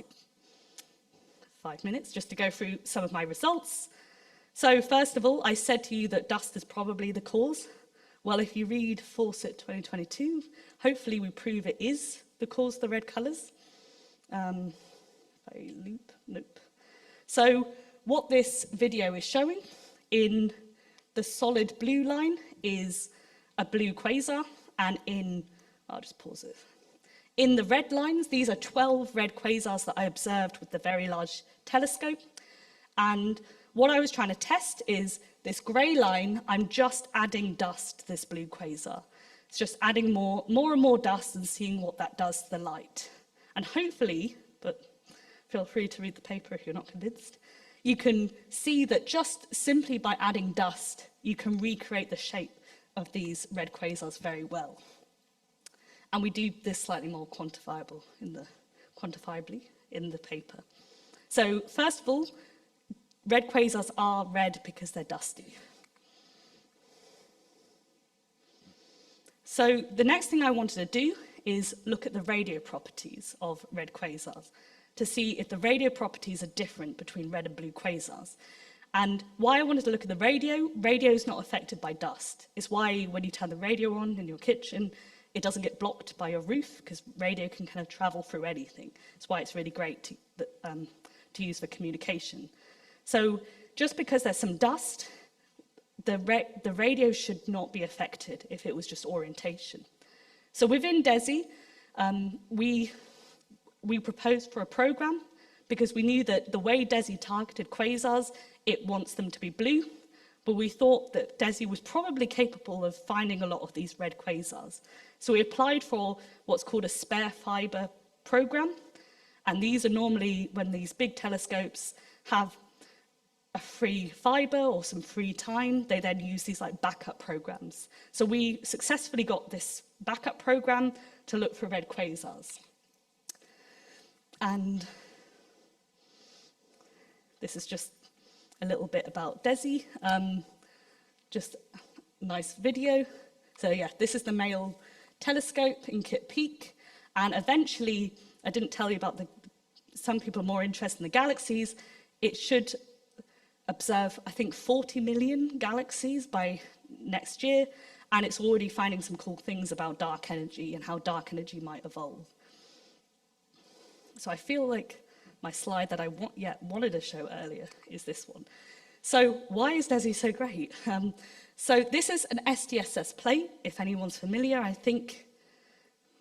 Speaker 1: 5 minutes, just to go through some of my results. So first of all, I said to you that dust is probably the cause. Well, if you read Fawcett 2022, hopefully we prove it is the cause of the red colours. Nope. So what this video is showing in the solid blue line is a blue quasar, and I'll just pause it. In the red lines, these are 12 red quasars that I observed with the Very Large Telescope. And what I was trying to test is this grey line. I'm just adding dust to this blue quasar. It's just adding more and more dust and seeing what that does to the light. And hopefully, but feel free to read the paper if you're not convinced, you can see that just simply by adding dust, you can recreate the shape of these red quasars very well. And we do this slightly more quantifiably in the paper. So first of all, red quasars are red because they're dusty. So the next thing I wanted to do is look at the radio properties of red quasars to see if the radio properties are different between red and blue quasars. And why I wanted to look at the radio is not affected by dust. It's why when you turn the radio on in your kitchen, it doesn't get blocked by your roof, because radio can kind of travel through anything. It's why it's really great to use for communication. So just because there's some dust, the radio should not be affected if it was just orientation. So within DESI, we proposed for a program because we knew that the way DESI targeted quasars, it wants them to be blue, but we thought that DESI was probably capable of finding a lot of these red quasars. So we applied for what's called a spare fiber program, and these are normally when these big telescopes have a free fiber or some free time, they then use these like backup programs. So we successfully got this backup program to look for red quasars. And this is just a little bit about DESI, just a nice video. So yeah, this is the male telescope in Kitt Peak, and eventually, I didn't tell you about some people are more interested in the galaxies, it should observe, I think, 40 million galaxies by next year, and it's already finding some cool things about dark energy and how dark energy might evolve. So I feel like my slide that I wanted to show earlier is this one. So why is DESI so great? So this is an SDSS plate, if anyone's familiar. I think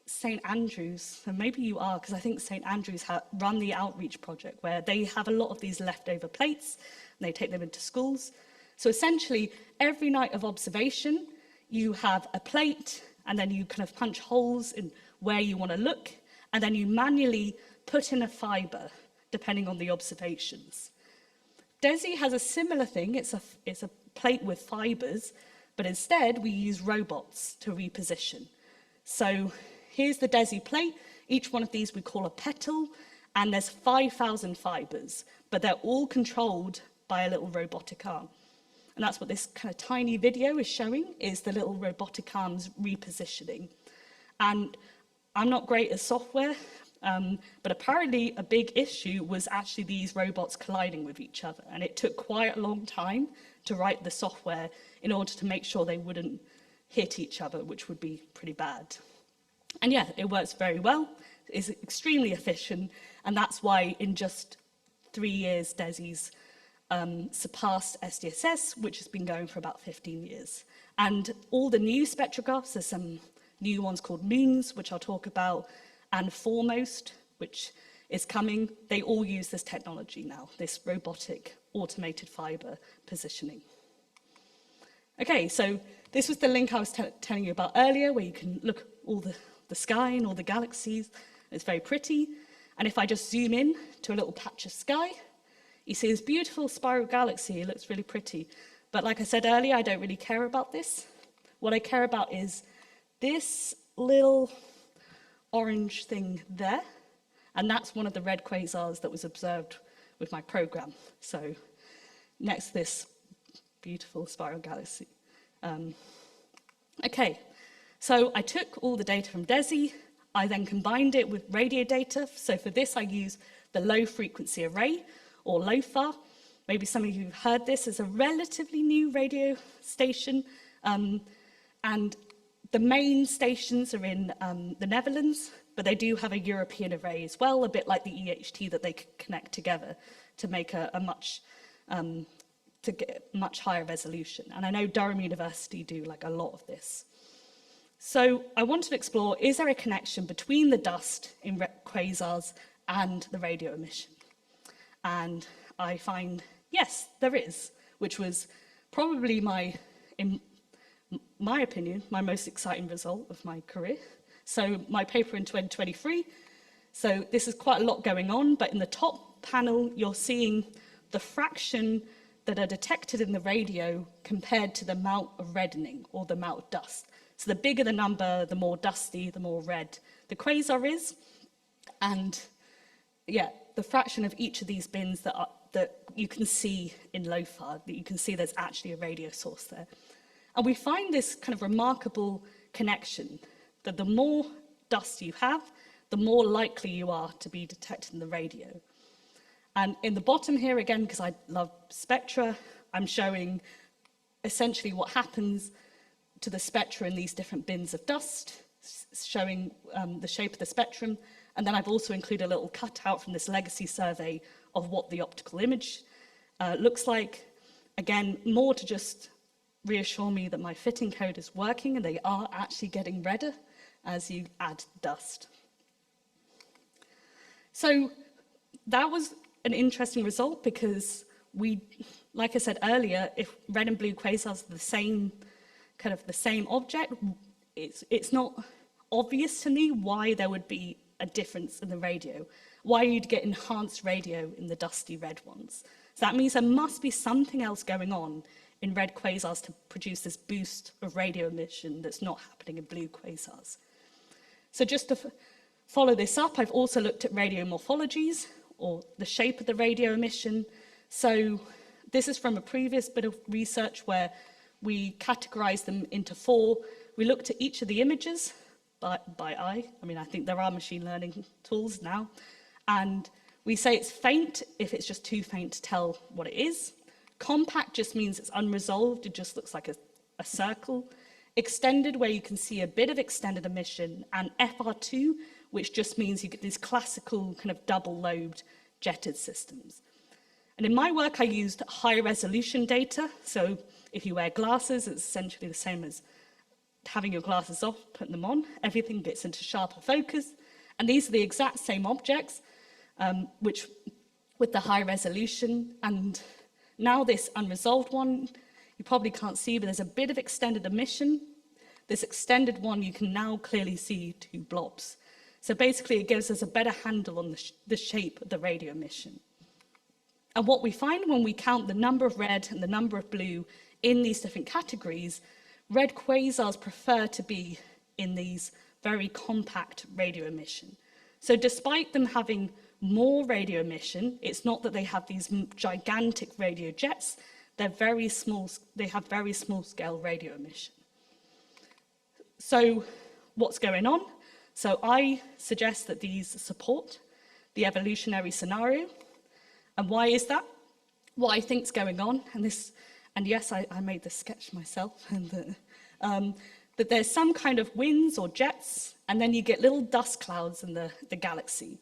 Speaker 1: St. Andrews, and maybe you are, because I think St. Andrews run the outreach project where they have a lot of these leftover plates and they take them into schools. So essentially, every night of observation, you have a plate and then you kind of punch holes in where you want to look, and then you manually put in a fiber depending on the observations. DESI has a similar thing. It's a plate with fibers, but instead we use robots to reposition. So here's the DESI plate. Each one of these we call a petal, and there's 5,000 fibers, but they're all controlled by a little robotic arm. And that's what this kind of tiny video is showing, is the little robotic arms repositioning. And I'm not great at software, but apparently a big issue was actually these robots colliding with each other. And it took quite a long time to write the software in order to make sure they wouldn't hit each other, which would be pretty bad. And yeah, it works very well. It's extremely efficient. And that's why in just 3 years, DESI's surpassed SDSS, which has been going for about 15 years. And all the new spectrographs, there's some new ones called Moons, which I'll talk about, and Foremost, which is coming. They all use this technology now, this robotic automated fiber positioning. Okay, so this was the link I was telling you about earlier, where you can look at all the sky and all the galaxies. It's very pretty. And if I just zoom in to a little patch of sky, you see this beautiful spiral galaxy. It looks really pretty. But like I said earlier, I don't really care about this. What I care about is this little orange thing there. And that's one of the red quasars that was observed with my program. So next to this beautiful spiral galaxy. Okay, so I took all the data from DESI. I then combined it with radio data. So for this, I use the low frequency array, or LOFAR. Maybe some of you have heard this as a relatively new radio station. And the main stations are in the Netherlands, but they do have a European array as well, a bit like the EHT that they could connect together to make a much higher resolution. And I know Durham University do like a lot of this. So I wanted to explore, is there a connection between the dust in quasars and the radio emission? And I find, yes, there is, which was probably in my opinion, my most exciting result of my career. So my paper in 2023, so this is quite a lot going on, but in the top panel, you're seeing the fraction that are detected in the radio compared to the amount of reddening, or the amount of dust. So the bigger the number, the more dusty, the more red the quasar is. And yeah, the fraction of each of these bins that you can see in LOFAR, that you can see there's actually a radio source there. And we find this kind of remarkable connection, that the more dust you have, the more likely you are to be detected in the radio. And in the bottom here, again, because I love spectra, I'm showing essentially what happens to the spectra in these different bins of dust, showing the shape of the spectrum. And then I've also included a little cutout from this legacy survey of what the optical image looks like. Again, more to just reassure me that my fitting code is working and they are actually getting redder as you add dust. So that was an interesting result because like I said earlier, if red and blue quasars are the same object, it's not obvious to me why there would be a difference in the radio, why you'd get enhanced radio in the dusty red ones. So that means there must be something else going on in red quasars to produce this boost of radio emission that's not happening in blue quasars. So just to follow this up, I've also looked at radio morphologies, or the shape of the radio emission. So this is from a previous bit of research where we categorized them into 4. We looked at each of the images by eye. I mean, I think there are machine learning tools now. And we say it's faint if it's just too faint to tell what it is. Compact just means it's unresolved. It just looks like a circle. Extended, where you can see a bit of extended emission. And FR2, which just means you get these classical kind of double-lobed jetted systems. And in my work, I used high resolution data. So if you wear glasses, it's essentially the same as having your glasses off, putting them on. Everything gets into sharper focus. And these are the exact same objects, which with the high resolution. And now this unresolved one, you probably can't see, but there's a bit of extended emission. This extended one, you can now clearly see 2 blobs. So basically, it gives us a better handle on the shape of the radio emission. And what we find when we count the number of red and the number of blue in these different categories, red quasars prefer to be in these very compact radio emission. So despite them having more radio emission, it's not that they have these gigantic radio jets, they're very small, they have very small scale radio emission. So what's going on? So I suggest that these support the evolutionary scenario. And why is that? What I think is going on, and yes, I made this sketch myself, and that there's some kind of winds or jets, and then you get little dust clouds in the galaxy.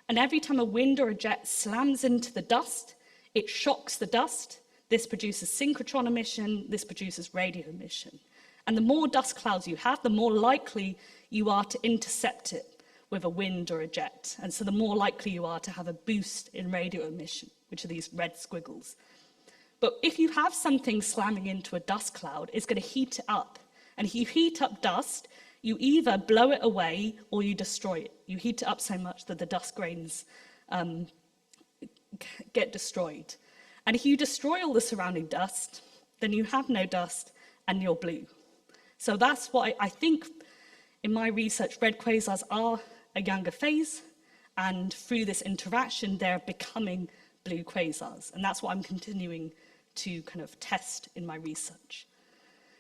Speaker 1: And every time a wind or a jet slams into the dust, it shocks the dust. This produces synchrotron emission, this produces radio emission. And the more dust clouds you have, the more likely you are to intercept it with a wind or a jet. And so the more likely you are to have a boost in radio emission, which are these red squiggles. But if you have something slamming into a dust cloud, it's going to heat it up. And if you heat up dust, you either blow it away or you destroy it. You heat it up so much that the dust grains get destroyed. And if you destroy all the surrounding dust, then you have no dust and you're blue. So that's what I think in my research, red quasars are a younger phase, and through this interaction, they're becoming blue quasars. And that's what I'm continuing to kind of test in my research.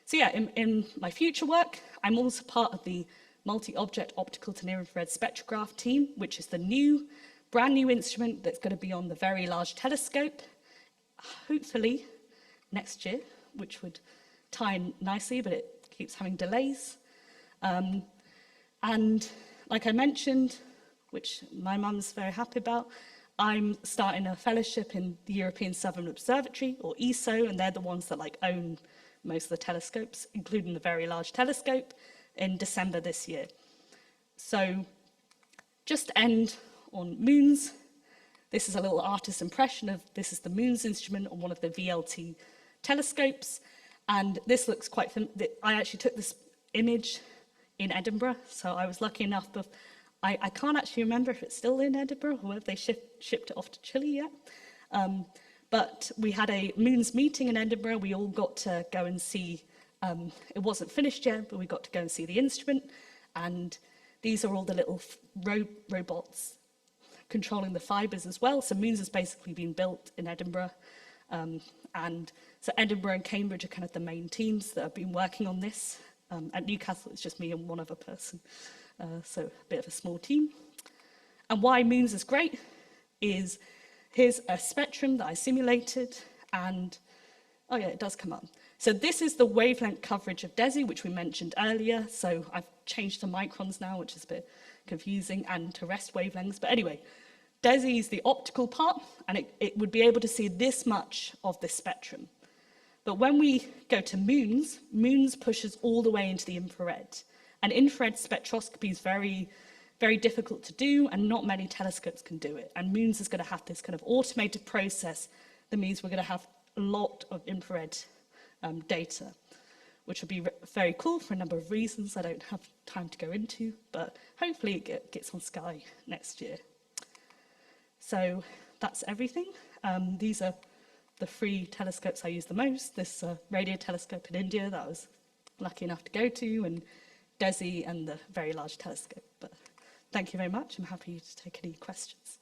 Speaker 1: So yeah, in my future work, I'm also part of the multi-object optical to near-infrared spectrograph team, which is the brand new instrument that's going to be on the Very Large Telescope, hopefully next year, which would tie in nicely, but it keeps having delays. And like I mentioned, which my mum's very happy about, I'm starting a fellowship in the European Southern Observatory, or ESO, and they're the ones that own most of the telescopes, including the Very Large Telescope, in December this year. So just to end on moons, this is a little artist impression of, this is the moon's instrument on one of the VLT telescopes. And this looks quite, I actually took this image in Edinburgh, so I was lucky enough, but I can't actually remember if it's still in Edinburgh or if they shipped it off to Chile yet. But we had a moons meeting in Edinburgh. We all got to go and see, it wasn't finished yet, but we got to go and see the instrument. And these are all the little robots controlling the fibers as well. So moons has basically been built in Edinburgh. And so Edinburgh and Cambridge are kind of the main teams that have been working on this. At Newcastle, it's just me and one other person. So a bit of a small team. And why moons is great is, here's a spectrum that I simulated, and, oh yeah, it does come up. So this is the wavelength coverage of DESI, which we mentioned earlier. So I've changed to microns now, which is a bit confusing, and to rest wavelengths. But anyway, DESI is the optical part, and it would be able to see this much of this spectrum. But when we go to moons, moons pushes all the way into the infrared. And infrared spectroscopy is very, very difficult to do, and not many telescopes can do it. And moons is going to have this kind of automated process that means we're going to have a lot of infrared data, which will be very cool for a number of reasons I don't have time to go into, but hopefully it gets on Sky next year. So that's everything. These are the 3 telescopes I use the most. This radio telescope in India that I was lucky enough to go to, and DESI and the Very Large Telescope. But thank you very much. I'm happy to take any questions.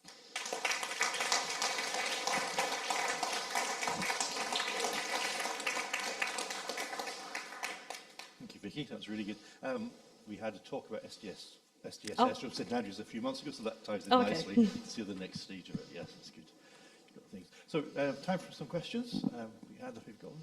Speaker 3: Thank you, Vicky. That was really good. We had a talk about SDSS from St Andrews a few months ago, so that ties in nicely to the next stage of it. Yes, that's good. You've got things. So, time for some questions. We had, if we've got one.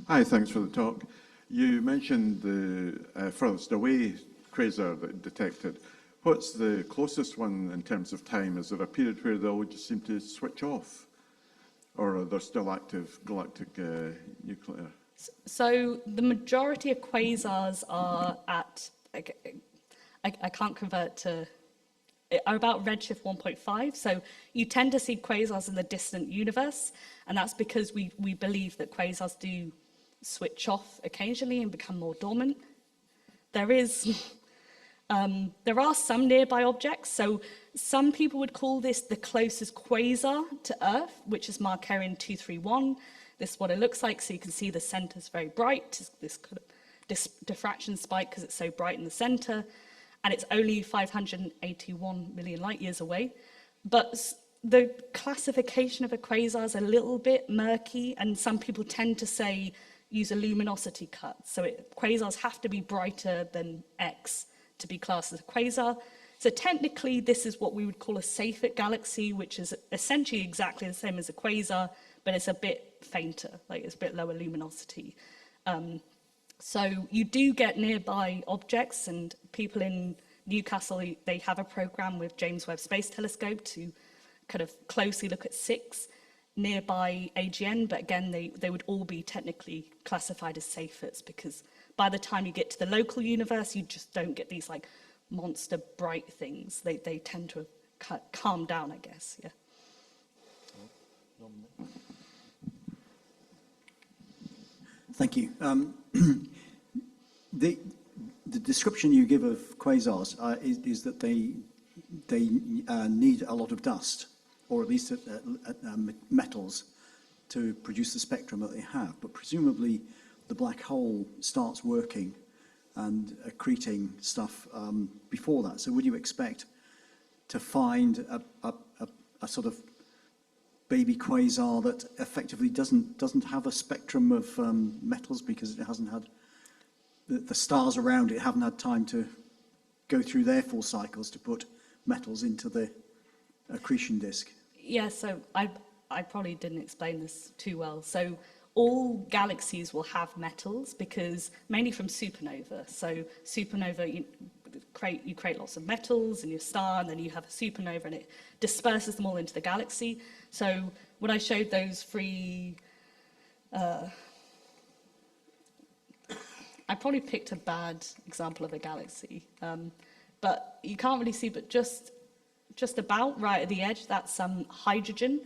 Speaker 4: Hi, thanks for the talk. You mentioned the furthest away quasar that detected. What's the closest one in terms of time? Is there a period where they'll just seem to switch off? Or are there still active galactic nuclear?
Speaker 1: So the majority of quasars are at, I can't convert to, are about redshift 1.5. So you tend to see quasars in the distant universe, and that's because we believe that quasars do switch off occasionally and become more dormant. there are some nearby objects. So some people would call this the closest quasar to Earth, which is Markarian 231. This is what it looks like. So you can see the center is very bright, this kind of diffraction spike because it's so bright in the center. And it's only 581 million light years away. But the classification of a quasar is a little bit murky, and some people tend to say use a luminosity cut. So quasars have to be brighter than X to be classed as a quasar. So technically, this is what we would call a Seyfert galaxy, which is essentially exactly the same as a quasar, but it's a bit fainter, like it's a bit lower luminosity. So you do get nearby objects, and people in Newcastle, they have a program with James Webb Space Telescope to kind of closely look at 6 nearby AGN, but again, they would all be technically classified as Seyferts, because by the time you get to the local universe, you just don't get these like monster bright things. They tend to calm down, I guess, yeah.
Speaker 5: Thank you. The description you give of quasars is that they need a lot of dust, or at least metals, to produce the spectrum that they have. But presumably, the black hole starts working and accreting stuff before that. So would you expect to find a sort of baby quasar that effectively doesn't have a spectrum of metals because it hasn't had the stars around it haven't had time to go through their full cycles to put metals into the accretion disk?
Speaker 1: Yeah, so I probably didn't explain this too well. So all galaxies will have metals, because mainly from supernova. So supernova, you create lots of metals in your star, and then you have a supernova, and it disperses them all into the galaxy. So when I showed those 3, I probably picked a bad example of a galaxy, but you can't really see, but just about right at the edge, that's hydrogen.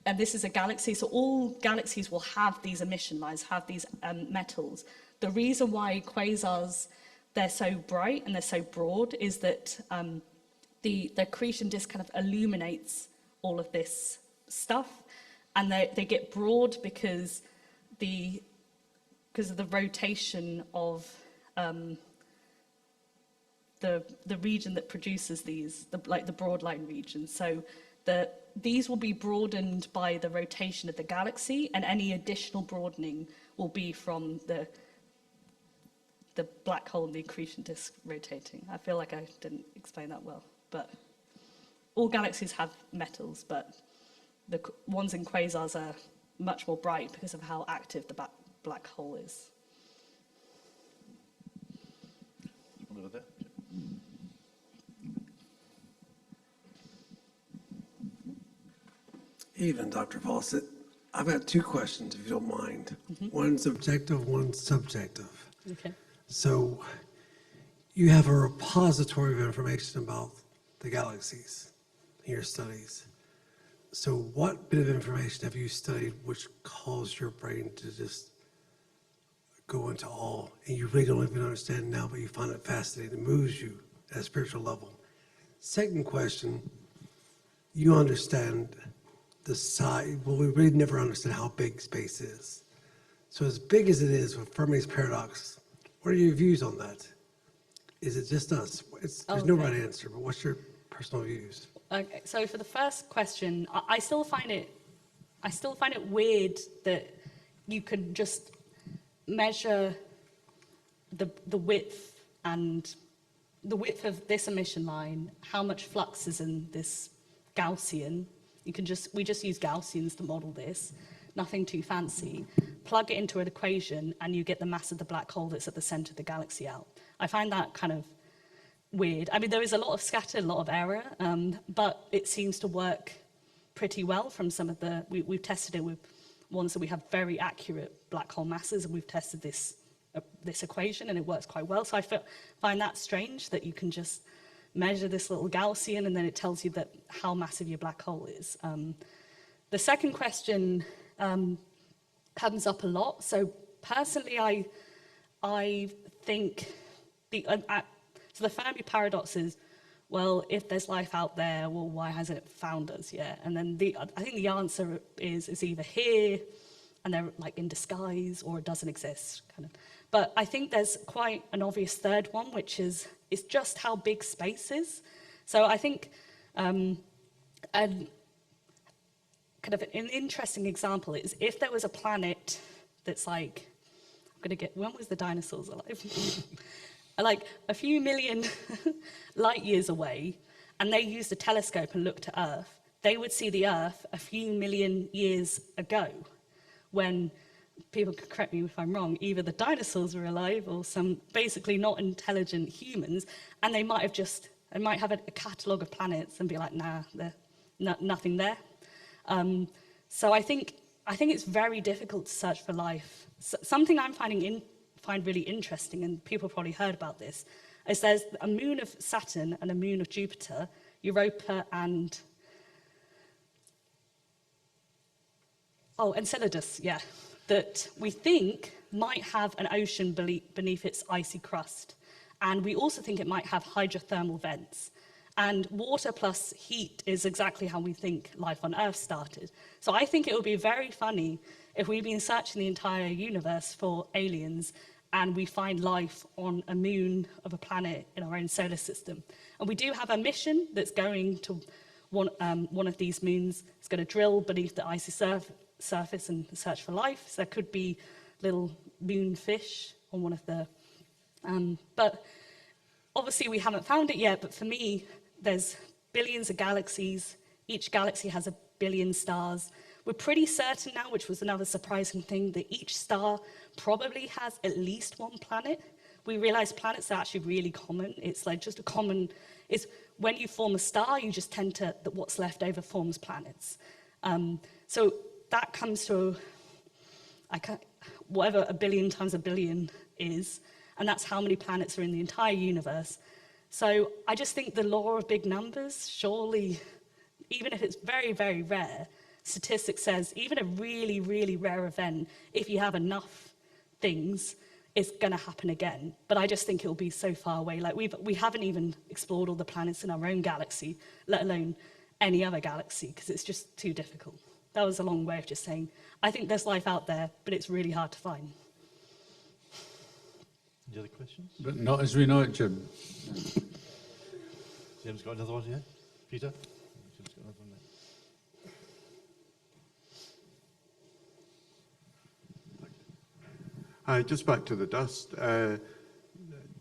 Speaker 1: And this is a galaxy, so all galaxies will have these emission lines, have these metals. The reason why quasars, they're so bright and they're so broad, is that the accretion disk kind of illuminates all of this stuff, and they get broad because of the rotation of the region that produces these, like the broad line region. So these will be broadened by the rotation of the galaxy, and any additional broadening will be from the black hole and the accretion disk rotating. I feel like I didn't explain that well, but all galaxies have metals, but the ones in quasars are much more bright because of how active the black hole is.
Speaker 3: One over there.
Speaker 6: Evening, Dr. Fawcett. I've got 2 questions, if you don't mind. One's objective, one's subjective.
Speaker 1: Okay.
Speaker 6: So you have a repository of information about the galaxies in your studies. So what bit of information have you studied which caused your brain to just go into awe, and you really don't even understand now, but you find it fascinating, it moves you at a spiritual level? Second question, you understand the size, well, we really never understand how big space is. So as big as it is with Fermi's paradox, what are your views on that? Is it just us? There's no right answer, but what's your personal views?
Speaker 1: Okay, so for the first question, I still find it weird that you could just measure the width and the width of this emission line, how much flux is in this Gaussian. We just use Gaussians to model this, nothing too fancy. Plug it into an equation and you get the mass of the black hole that's at the center of the galaxy out. I find that kind of weird. I mean, there is a lot of scatter, a lot of error, but it seems to work pretty well from some of we've tested it with ones that we have very accurate black hole masses, and we've tested this equation and it works quite well. So I find that strange that you can just measure this little Gaussian and then it tells you that how massive your black hole is. The second question comes up a lot. So personally, I think so the Fermi paradox is, well, if there's life out there, well, why hasn't it found us yet? And then I think the answer is it's either here and they're like in disguise, or it doesn't exist, kind of. But I think there's quite an obvious third one, which is it's just how big space is. So I think and kind of an interesting example is if there was a planet that's like, when was the dinosaurs alive? Like a few million light years away, and they used a telescope and looked at Earth, they would see the Earth a few million years ago, when, people can correct me if I'm wrong, either the dinosaurs were alive or some basically not intelligent humans, and they might have a catalogue of planets and be like, nah, there's nothing there. So I think it's very difficult to search for life. Something I'm find really interesting, and people probably heard about this, is there's a moon of Saturn and a moon of Jupiter, Europa and Enceladus, yeah, that we think might have an ocean beneath its icy crust. And we also think it might have hydrothermal vents. And water plus heat is exactly how we think life on Earth started. So I think it would be very funny if we've been searching the entire universe for aliens and we find life on a moon of a planet in our own solar system. And we do have a mission that's going to one of these moons. It's going to drill beneath the icy surface and search for life. So there could be little moon fish on one of the... but obviously we haven't found it yet, but for me, there's billions of galaxies. Each galaxy has a billion stars. We're pretty certain now, which was another surprising thing, that each star probably has at least one planet. We realize planets are actually really common. It's like just a common, it's when you form a star, you just tend to, that what's left over forms planets. So that comes to, whatever a billion times a billion is, and that's how many planets are in the entire universe. So I just think the law of big numbers, surely, even if it's very, very rare, statistics says even a really, really rare event, if you have enough things, it's going to happen again. But I just think it'll be so far away. Like we haven't even explored all the planets in our own galaxy, let alone any other galaxy, because it's just too difficult. That was a long way of just saying, I think there's life out there, but it's really hard to find.
Speaker 3: Any other questions?
Speaker 7: But not as we know it, Jim.
Speaker 3: Jim's got another one, yeah? Peter? Jim's got another one there.
Speaker 4: Hi, just back to the dust. Do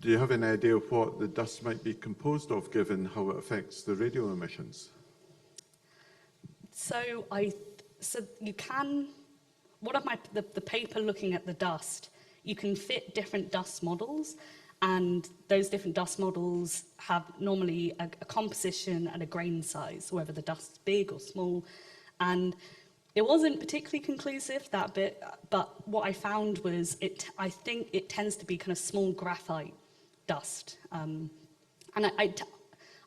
Speaker 4: you have any idea of what the dust might be composed of, given how it affects the radio emissions?
Speaker 1: So you can, the paper looking at the dust, you can fit different dust models, and those different dust models have normally a composition and a grain size, whether the dust is big or small. And it wasn't particularly conclusive, that bit, but what I found was I think it tends to be kind of small graphite dust. And I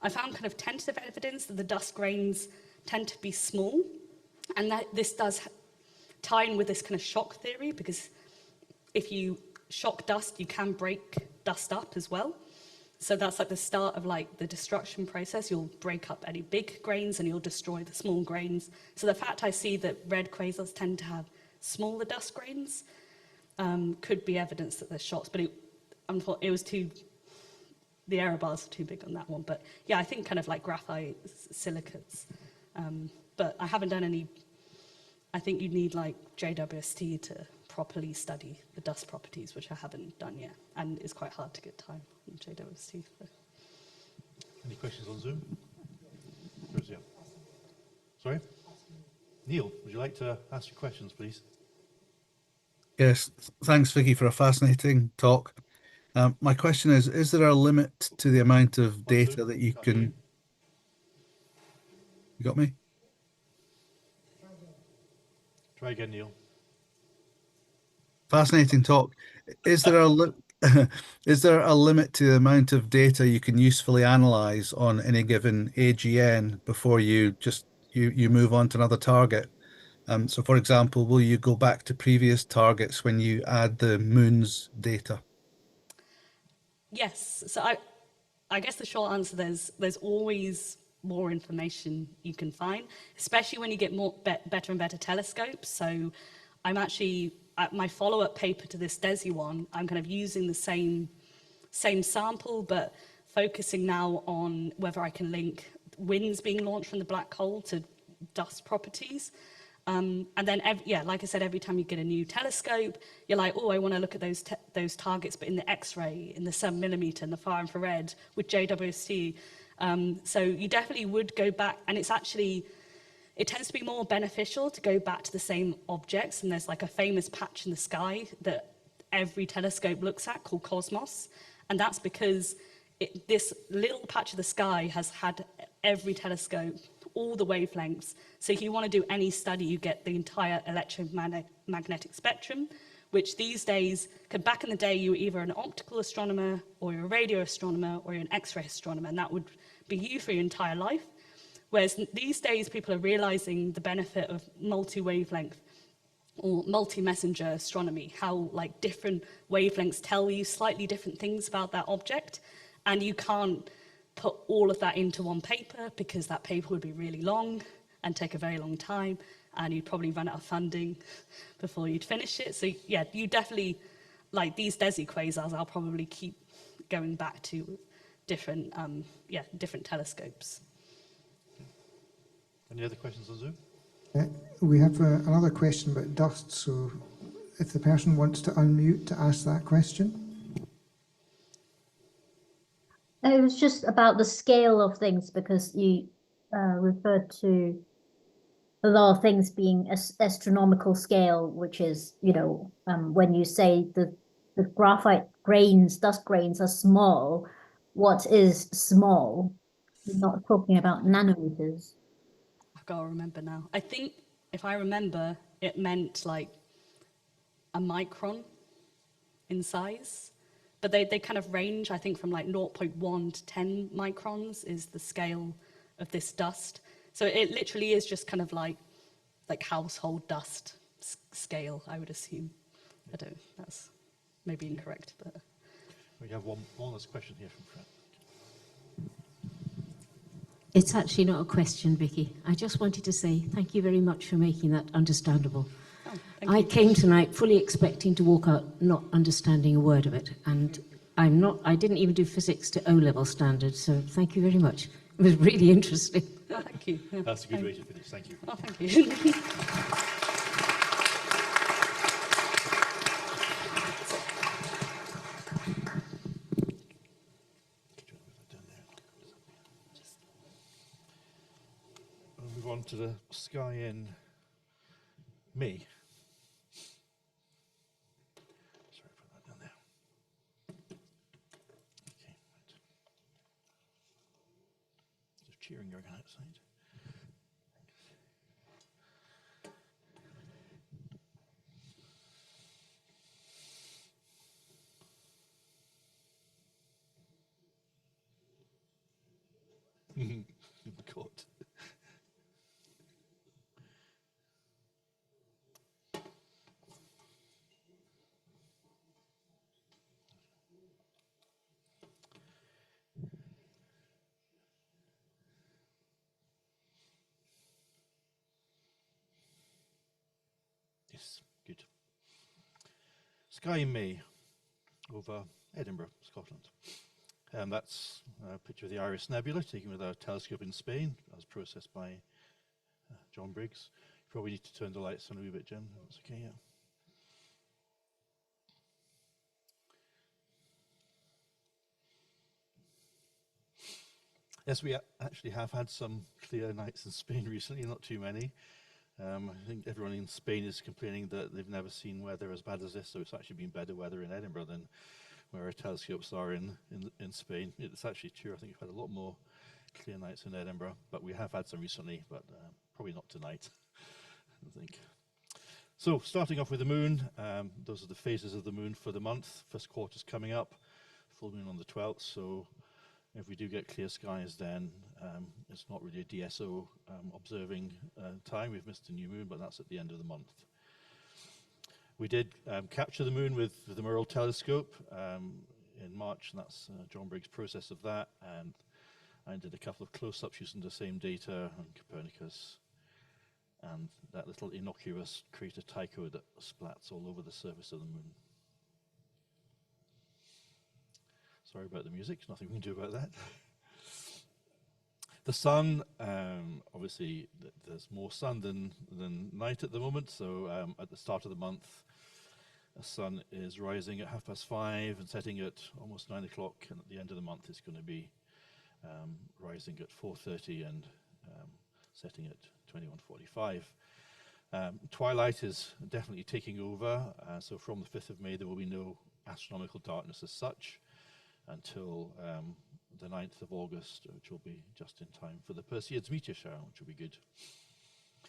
Speaker 1: found kind of tentative evidence that the dust grains tend to be small, and that this does tie in with this kind of shock theory, because if you shock dust, you can break dust up as well. So that's like the start of like the destruction process. You'll break up any big grains and you'll destroy the small grains. So the fact I see that red quasars tend to have smaller dust grains could be evidence that there's shocks, but it was the error bars are too big on that one. But yeah, I think kind of like graphite silicates. But I haven't done any, I think you need like JWST to properly study the dust properties, which I haven't done yet, and it's quite hard to get time on JWST.
Speaker 3: Any questions on Zoom? Where's Neil? Sorry? Neil, would you like to ask your questions, please?
Speaker 8: Yes, thanks, Vicky, for a fascinating talk. My question is there a limit to the amount of data that you can... You got me?
Speaker 3: Try again, Neil.
Speaker 8: Fascinating talk. Is there is there a limit to the amount of data you can usefully analyze on any given AGN before you move on to another target? So, for example, will you go back to previous targets when you add the moon's data?
Speaker 1: Yes. So I guess the short answer, there's always more information you can find, especially when you get better and better telescopes. So I'm actually, at my follow-up paper to this DESI one, I'm kind of using the same sample, but focusing now on whether I can link winds being launched from the black hole to dust properties. And then, like I said, every time you get a new telescope, you're like, oh, I want to look at those targets, but in the X-ray, in the 7mm, in the far infrared, with JWST. So you definitely would go back, and it tends to be more beneficial to go back to the same objects. And there's like a famous patch in the sky that every telescope looks at called Cosmos. And that's because this little patch of the sky has had every telescope, all the wavelengths. So if you want to do any study, you get the entire electromagnetic spectrum, which these days, back in the day, you were either an optical astronomer, or you're a radio astronomer, or you're an X-ray astronomer, and that would be you for your entire life. Whereas these days, people are realizing the benefit of multi-wavelength or multi-messenger astronomy, how like different wavelengths tell you slightly different things about that object. And you can't put all of that into one paper, because that paper would be really long and take a very long time, and you'd probably run out of funding before you'd finish it. So yeah, you definitely, like these DESI quasars, I'll probably keep going back to different telescopes.
Speaker 3: Any other questions on Zoom?
Speaker 2: We have another question about dust, so if the person wants to unmute to ask that question.
Speaker 7: It was just about the scale of things, because you referred to a lot of things being astronomical scale, which is, when you say the graphite grains, dust grains are small, what is small? You're not talking about nanometers.
Speaker 1: I've got to remember now. I think, if I remember, it meant like a micron in size. But they kind of range, I think, from like 0.1 to 10 microns is the scale of this dust. So it literally is just kind of like household dust scale, I would assume. I don't, that's maybe incorrect, but.
Speaker 3: We have one last question here from Fred.
Speaker 9: It's actually not a question, Vicky. I just wanted to say thank you very much for making that understandable.
Speaker 1: Oh,
Speaker 9: I came tonight fully expecting to walk out not understanding a word of it, and I didn't even do physics to O-level standards, so thank you very much. It was really interesting.
Speaker 1: Oh, thank you. Yeah.
Speaker 3: That's a good way to finish. Thank you.
Speaker 1: Oh, thank you.
Speaker 3: We'll move on to the sky in May. Sorry, put that down there. Okay, right. There's cheering going on outside. God. Yes, good. Sky in May over Edinburgh, Scotland. That's a picture of the Iris Nebula taken with a telescope in Spain, as processed by John Briggs. You probably need to turn the lights on a wee bit, Jim. That's okay, yeah. Yes, we actually have had some clear nights in Spain recently, not too many. I think everyone in Spain is complaining that they've never seen weather as bad as this, so it's actually been better weather in Edinburgh than where our telescopes are in Spain. It's actually true. I think we've had a lot more clear nights in Edinburgh, but we have had some recently, but probably not tonight, I think. So starting off with the moon, those are the phases of the moon for the month. First quarter's coming up, full moon on the 12th, so if we do get clear skies, then it's not really a DSO observing time. We've missed a new moon, but that's at the end of the month. We did capture the moon with the Merle telescope in March, and that's John Briggs' process of that. And I did a couple of close-ups using the same data on Copernicus, and that little innocuous crater Tycho that splats all over the surface of the moon. Sorry about the music, nothing we can do about that. The sun, obviously, there's more sun than night at the moment. So at the start of the month, the sun is rising at 5:30 and setting at almost 9 o'clock. And at the end of the month, it's going to be rising at 4:30 and setting at 21:45. Twilight is definitely taking over. So from the 5th of May, there will be no astronomical darkness as such until the 9th of August, which will be just in time for the Perseids meteor shower, which will be good.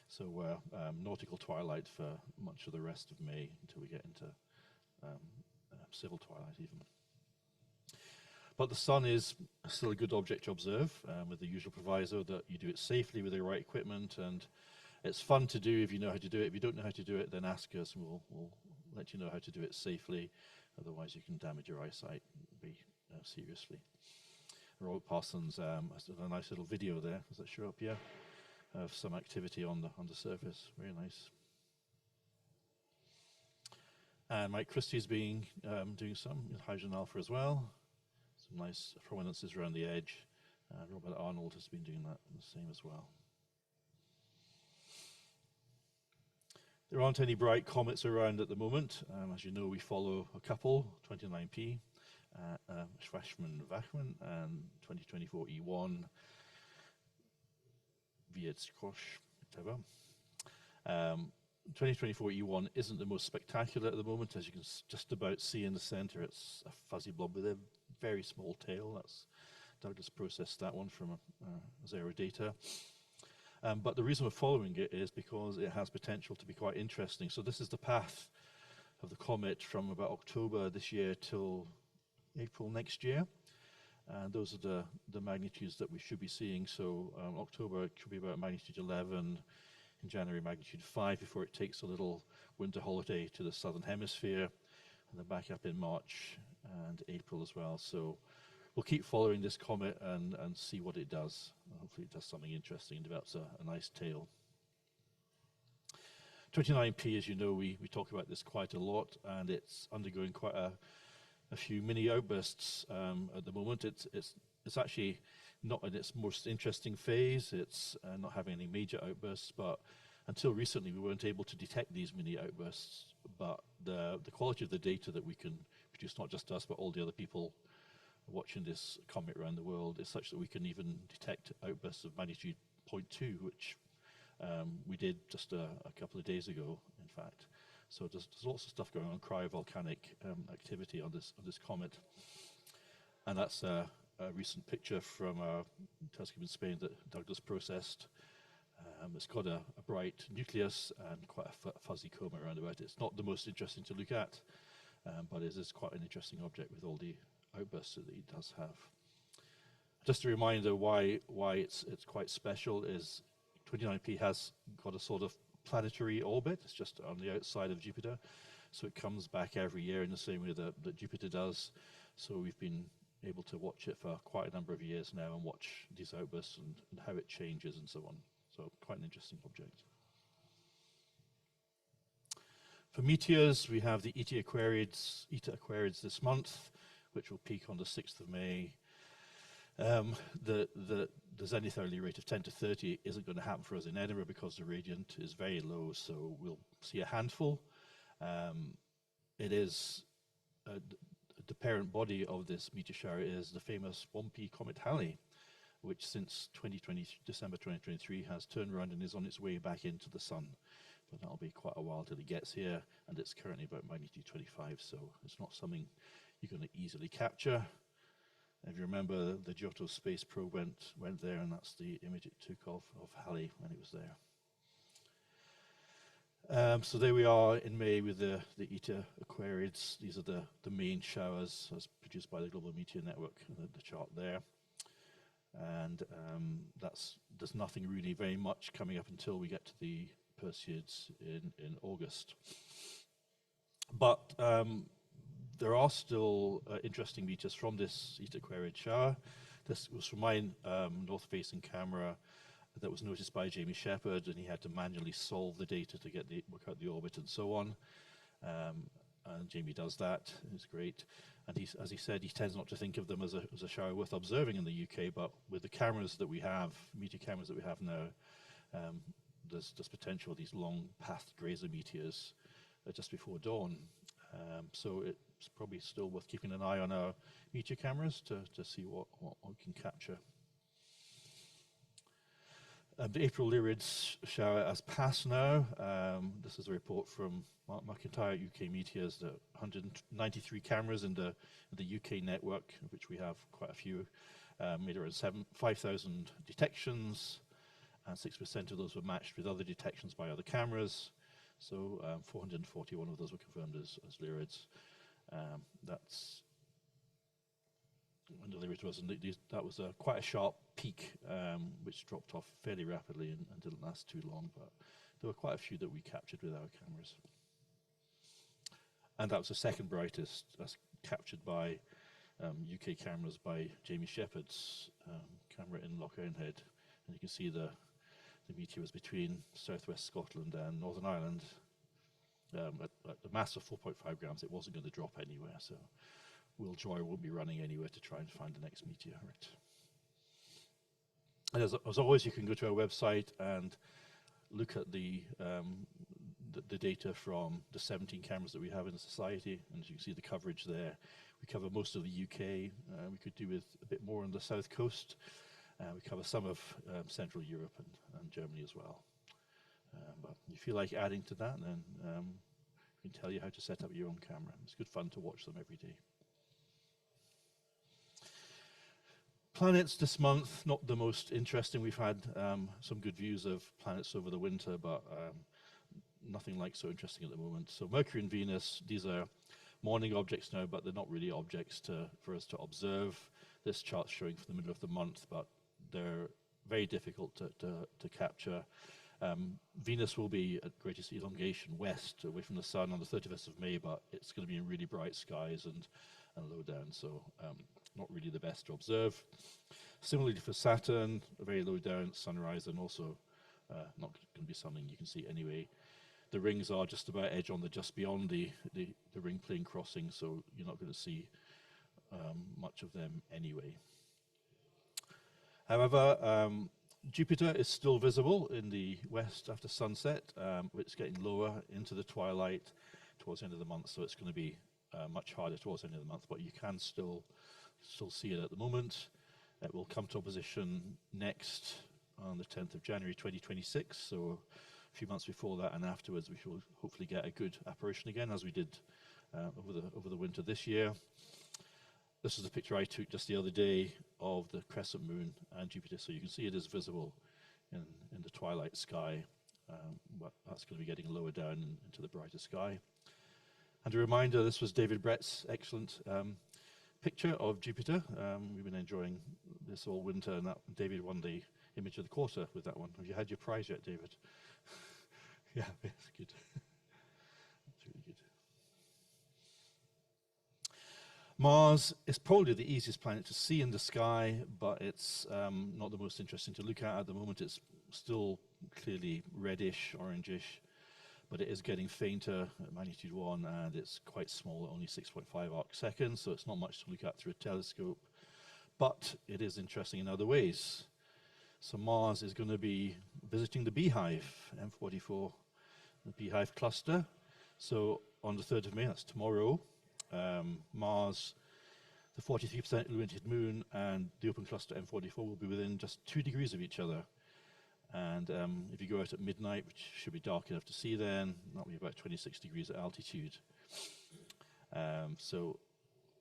Speaker 3: So nautical twilight for much of the rest of May until we get into civil twilight even. But the sun is still a good object to observe, with the usual proviso that you do it safely with the right equipment, and it's fun to do if you know how to do it. If you don't know how to do it, then ask us and we'll let you know how to do it safely. Otherwise you can damage your eyesight seriously. Robert Parsons has done a nice little video there. Does that show up? Yeah, of some activity on the surface. Very nice. And Mike Christie's been doing some in hydrogen alpha as well. Some nice prominences around the edge. Robert Arnold has been doing that the same as well. There aren't any bright comets around at the moment. As you know, we follow a couple, 29P. Schwarzmann-Wachmann and 2024 E1, Viet-Skrosh, whatever. 2024 E1 isn't the most spectacular at the moment. As you can just about see in the center, it's a fuzzy blob with a very small tail. That's Douglas processed that one from Zero data. But the reason we're following it is because it has potential to be quite interesting. So this is the path of the comet from about October this year till April next year, and those are the magnitudes that we should be seeing. So October it could be about magnitude 11, in January magnitude 5 before it takes a little winter holiday to the southern hemisphere, and then back up in March and April as well. So we'll keep following this comet and see what it does. Hopefully it does something interesting and develops a nice tail. 29P, as you know, we talk about this quite a lot, and it's undergoing quite a few mini outbursts at the moment. It's actually not in its most interesting phase. It's not having any major outbursts, but until recently we weren't able to detect these mini outbursts. But the quality of the data that we can produce, not just us, but all the other people watching this comet around the world, is such that we can even detect outbursts of magnitude 0.2, which we did just a couple of days ago, in fact. So there's lots of stuff going on, cryovolcanic activity on this comet. And that's a recent picture from a telescope in Spain that Douglas processed. It's got a bright nucleus and quite a fuzzy coma around about it. It's not the most interesting to look at, but it is quite an interesting object with all the outbursts that it does have. Just a reminder why it's quite special is 29P has got a sort of planetary orbit. It's just on the outside of Jupiter, so it comes back every year in the same way that Jupiter does. So we've been able to watch it for quite a number of years now and watch these outbursts and how it changes and so on. So quite an interesting object. For meteors, we have the Eta Aquariids this month, which will peak on the 6th of May. The zenithal rate of 10 to 30 isn't going to happen for us in Edinburgh because the radiant is very low, so we'll see a handful. It is the parent body of this meteor shower is the famous 1P comet Halley, which since December 2023 has turned around and is on its way back into the sun. But that'll be quite a while till it gets here, and it's currently about magnitude 25, so it's not something you're going to easily capture. If you remember, the Giotto space probe went there, and that's the image it took of Halley when it was there. So there we are in May with the Eta Aquariids. These are the main showers as produced by the Global Meteor Network, the chart there. And there's nothing really very much coming up until we get to the Perseids in August. But
Speaker 10: there are still interesting meteors from this Eta-Aquariid shower. This was from my north-facing camera that was noticed by Jamie Shepherd, and he had to manually solve the data to work out the orbit and so on. And Jamie does that. It's great. And as he said, he tends not to think of them as a shower worth observing in the UK, but with the cameras that we have, meteor cameras that we have now, there's potential of these long-pathed grazer meteors just before dawn. So it's probably still worth keeping an eye on our meteor cameras to see what we can capture. The April Lyrids shower has passed now. This is a report from Mark McIntyre at UK Meteors, the 193 cameras in the UK network, of which we have quite a few, made around 5,000 detections, and 6% of those were matched with other detections by other cameras. So 441 of those were confirmed as Lyrids. That's when the Lyrids was, and that was quite a sharp peak, which dropped off fairly rapidly and didn't last too long, but there were quite a few that we captured with our cameras. And that was the second brightest, that's captured by UK cameras by Jamie Shepherd's camera in Loch Earnhead. And you can see the meteor was between southwest Scotland and Northern Ireland. At a mass of 4.5 grams, it wasn't going to drop anywhere, so Will Joy won't be running anywhere to try and find the next meteorite. And as always, you can go to our website and look at the data from the 17 cameras that we have in the Society, and as you can see the coverage there. We cover most of the UK. We could do with a bit more on the south coast. We cover some of Central Europe and Germany as well. But if you like adding to that, then we can tell you how to set up your own camera. It's good fun to watch them every day. Planets this month, not the most interesting. We've had some good views of planets over the winter, but nothing like so interesting at the moment. So Mercury and Venus, these are morning objects now, but they're not really objects for us to observe. This chart's showing for the middle of the month, but they're very difficult to capture. Venus will be at greatest elongation west, away from the sun, on the 31st of May, but it's going to be in really bright skies and low down, so not really the best to observe. Similarly for Saturn, a very low down sunrise, and also not going to be something you can see anyway. The rings are just about edge on just beyond the ring plane crossing, so you're not going to see much of them anyway. However, Jupiter is still visible in the west after sunset. It's getting lower into the twilight towards the end of the month, so it's going to be much harder towards the end of the month, but you can still see it at the moment. It will come to opposition next on the 10th of January 2026, so a few months before that and afterwards we shall hopefully get a good apparition again, as we did over the winter this year. This is a picture I took just the other day of the crescent moon and Jupiter, so you can see it is visible in the twilight sky, but that's going to be getting lower down into the brighter sky. And a reminder, this was David Brett's excellent picture of Jupiter. We've been enjoying this all winter, and David won the image of the quarter with that one. Have you had your prize yet, David? Yeah, it's good. It's really good. Mars is probably the easiest planet to see in the sky, but it's not the most interesting to look at the moment. It's still clearly reddish, orangish, but it is getting fainter at magnitude 1, and it's quite small, only 6.5 arc seconds, so it's not much to look at through a telescope. But it is interesting in other ways. So Mars is going to be visiting the Beehive, M44, the Beehive cluster. So on the 3rd of May, that's tomorrow, Mars, the 43% illuminated moon, and the open cluster M44 will be within just 2 degrees of each other. And if you go out at midnight, which should be dark enough to see then, that'll be about 26 degrees at altitude. So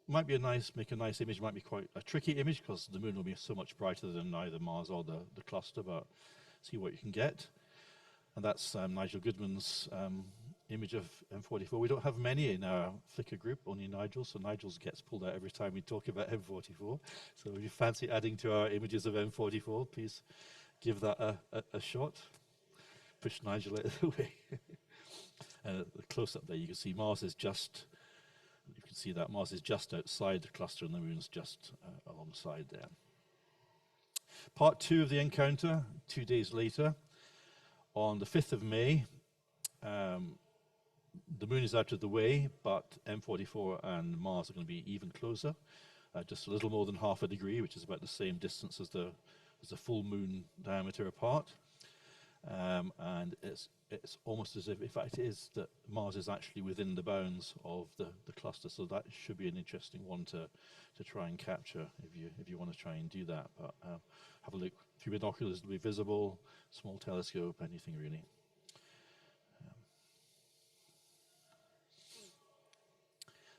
Speaker 10: might be make a nice image, might be quite a tricky image because the moon will be so much brighter than either Mars or the cluster, but see what you can get. And that's Nigel Goodman's image of M44. We don't have many in our Flickr group, only Nigel, so Nigel gets pulled out every time we talk about M44. So if you fancy adding to our images of M44, please give that a shot. Push Nigel out of the way. The close-up there, you can see Mars is just you can see that Mars is just outside the cluster and the Moon's just alongside there. Part 2 of the encounter, 2 days later, on the 5th of May, the Moon is out of the way, but M44 and Mars are going to be even closer, just a little more than half a degree, which is about the same distance as the full Moon diameter apart. And it's almost as if, in fact, it is that Mars is actually within the bounds of the cluster, so that should be an interesting one to try and capture if you want to try and do that. But have a look through binoculars; it'll be visible. Small telescope, anything really.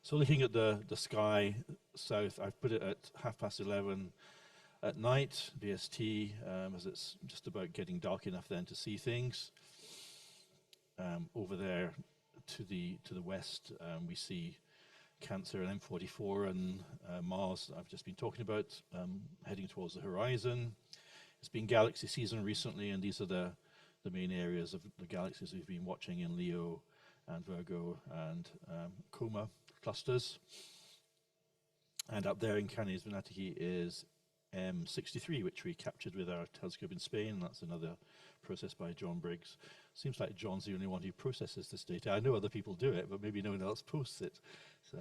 Speaker 10: So looking at the sky south, I've put it at 11:30 at night, BST, as it's just about getting dark enough then to see things. Over there to the west, we see Cancer and M44 and Mars, I've just been talking about, heading towards the horizon. It's been galaxy season recently, and these are the main areas of the galaxies we've been watching in Leo and Virgo and Coma clusters. And up there in Canes Venatici is M63, which we captured with our telescope in Spain. That's another process by John Briggs. Seems like John's the only one who processes this data. I know other people do it, but maybe no one else posts it. So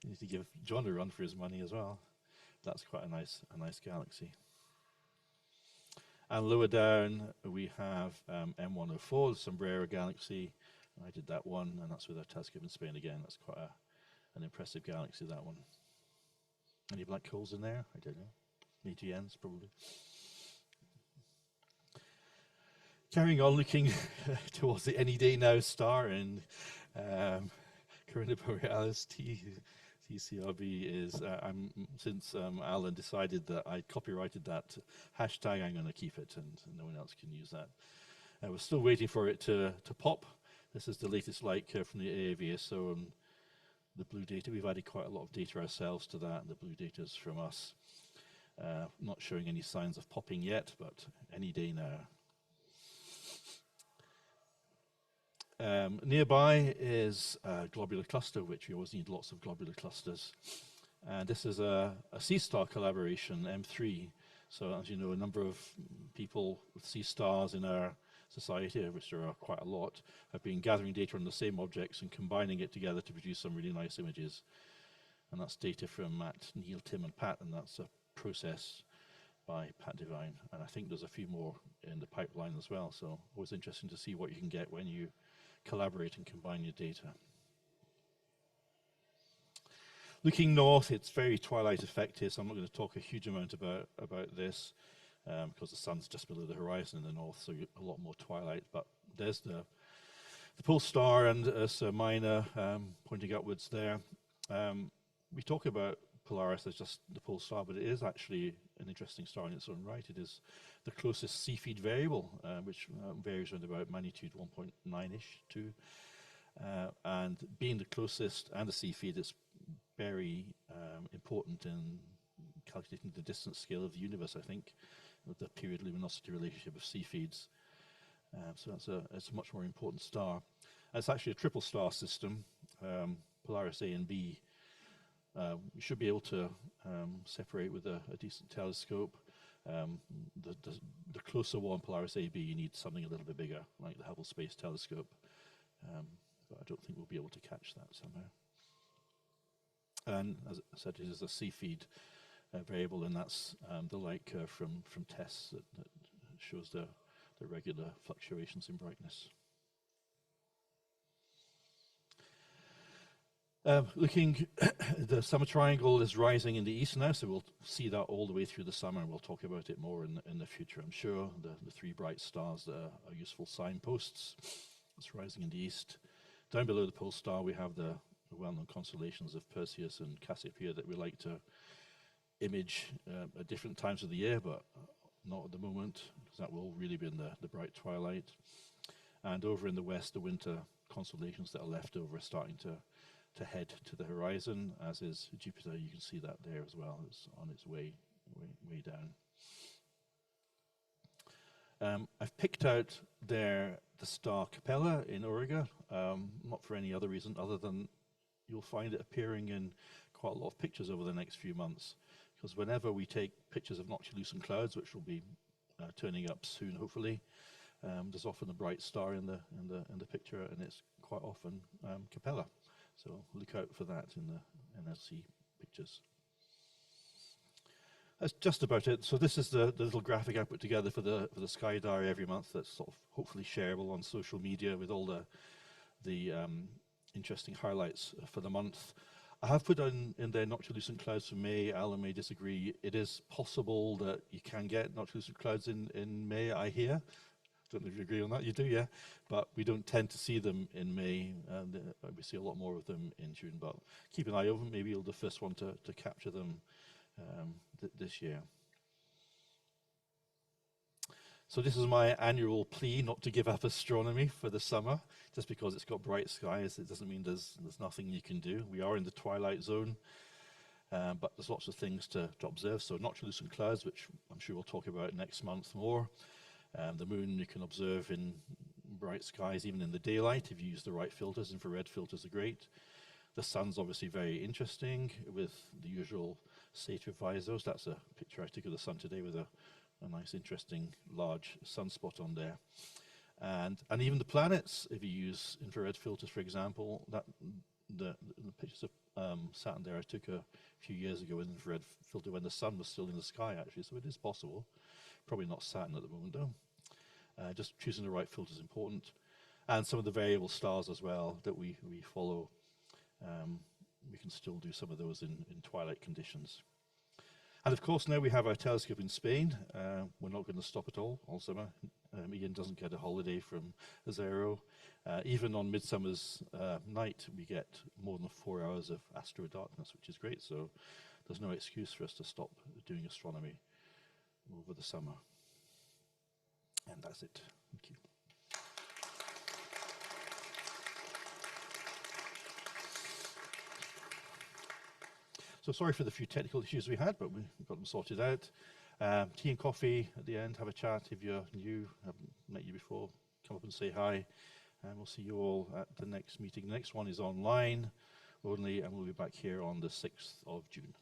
Speaker 10: you need to give John a run for his money as well. That's quite a nice galaxy. And lower down we have M104, the Sombrero galaxy. I did that one, and that's with our telescope in Spain again. That's quite an impressive galaxy, that one. Any black holes in there? I don't know. AGNs, probably. Carrying on, looking towards the Any Day Now star in Carina Borealis, TCRB is, since Alan decided that I copyrighted that hashtag, I'm going to keep it, and no one else can use that. We're still waiting for it to pop. This is the latest light curve from the AAVSO, and the blue data. We've added quite a lot of data ourselves to that, and the blue data is from us. Not showing any signs of popping yet, but any day now. Nearby is a globular cluster, which we always need lots of globular clusters. And this is a C-star collaboration, M3. So as you know, a number of people with C-stars in our society, of which there are quite a lot, have been gathering data on the same objects and combining it together to produce some really nice images. And that's data from Matt, Neil, Tim, and Pat, and that's a process by Pat Devine. And I think there's a few more in the pipeline as well. So always interesting to see what you can get when you collaborate and combine your data. Looking north, it's very twilight effect here, so I'm not going to talk a huge amount about this because the sun's just below the horizon in the north, so a lot more twilight. But there's the pole star and Ursa Minor pointing upwards there. We talk about Polaris as just the pole star, but it is actually an interesting star in its own right. It is the closest C-feed variable, which varies around about magnitude 1.9-ish to. And being the closest and the C-feed, it's very important in calculating the distance scale of the universe, I think, with the period luminosity relationship of C-feeds. So it's a much more important star. And it's actually a triple star system, Polaris A and B. We should be able to separate with a decent telescope. The closer one, Polaris AB, you need something a little bit bigger, like the Hubble Space Telescope. But I don't think we'll be able to catch that somehow. And as I said, it is a C-feed variable, and that's the light curve from TESS that shows the regular fluctuations in brightness. Looking, the summer triangle is rising in the east now, so we'll see that all the way through the summer, and we'll talk about it more in the future, I'm sure. The three bright stars that are useful signposts. It's rising in the east. Down below the pole star, we have the well-known constellations of Perseus and Cassiopeia that we like to image at different times of the year, but not at the moment, because that will really be in the bright twilight. And over in the west, the winter constellations that are left over are starting to head to the horizon, as is Jupiter. You can see that there as well. It's on its way down. I've picked out there the star Capella in Auriga, not for any other reason other than you'll find it appearing in quite a lot of pictures over the next few months. Because whenever we take pictures of noctilucent clouds, which will be turning up soon, hopefully, there's often a bright star in the picture, and it's quite often Capella. So look out for that in the NLC pictures. That's just about it. So this is the little graphic I put together for the Sky Diary every month. That's sort of hopefully shareable on social media with all the interesting highlights for the month. I have put in there noctilucent clouds for May. Alan may disagree. It is possible that you can get noctilucent clouds in May, I hear. Don't know if you agree on that. You do, yeah. But we don't tend to see them in May. And we see a lot more of them in June. But keep an eye open. Maybe you'll be the first one to capture them this year. So this is my annual plea not to give up astronomy for the summer. Just because it's got bright skies, it doesn't mean there's nothing you can do. We are in the twilight zone, but there's lots of things to observe. So noctilucent clouds, which I'm sure we'll talk about next month more. The moon you can observe in bright skies, even in the daylight, if you use the right filters. Infrared filters are great. The sun's obviously very interesting with the usual Satyr visors. That's a picture I took of the sun today with a nice, interesting, large sunspot on there. And even the planets, if you use infrared filters, for example, the pictures of Saturn there I took a few years ago with an infrared filter when the sun was still in the sky, actually. So it is possible. Probably not Saturn at the moment, though. Just choosing the right filter is important. And some of the variable stars as well that we follow. We can still do some of those in twilight conditions. And of course, now we have our telescope in Spain. We're not going to stop at all summer. Ian doesn't get a holiday from Zero. Even on Midsummer's night, we get more than 4 hours of astro darkness, which is great. So there's no excuse for us to stop doing astronomy over the summer. And that's it. Thank you. So sorry for the few technical issues we had, but we got them sorted out. Tea and coffee at the end, have a chat. If you're new, haven't met you before, come up and say hi. And we'll see you all at the next meeting. The next one is online only, and we'll be back here on the 6th of June.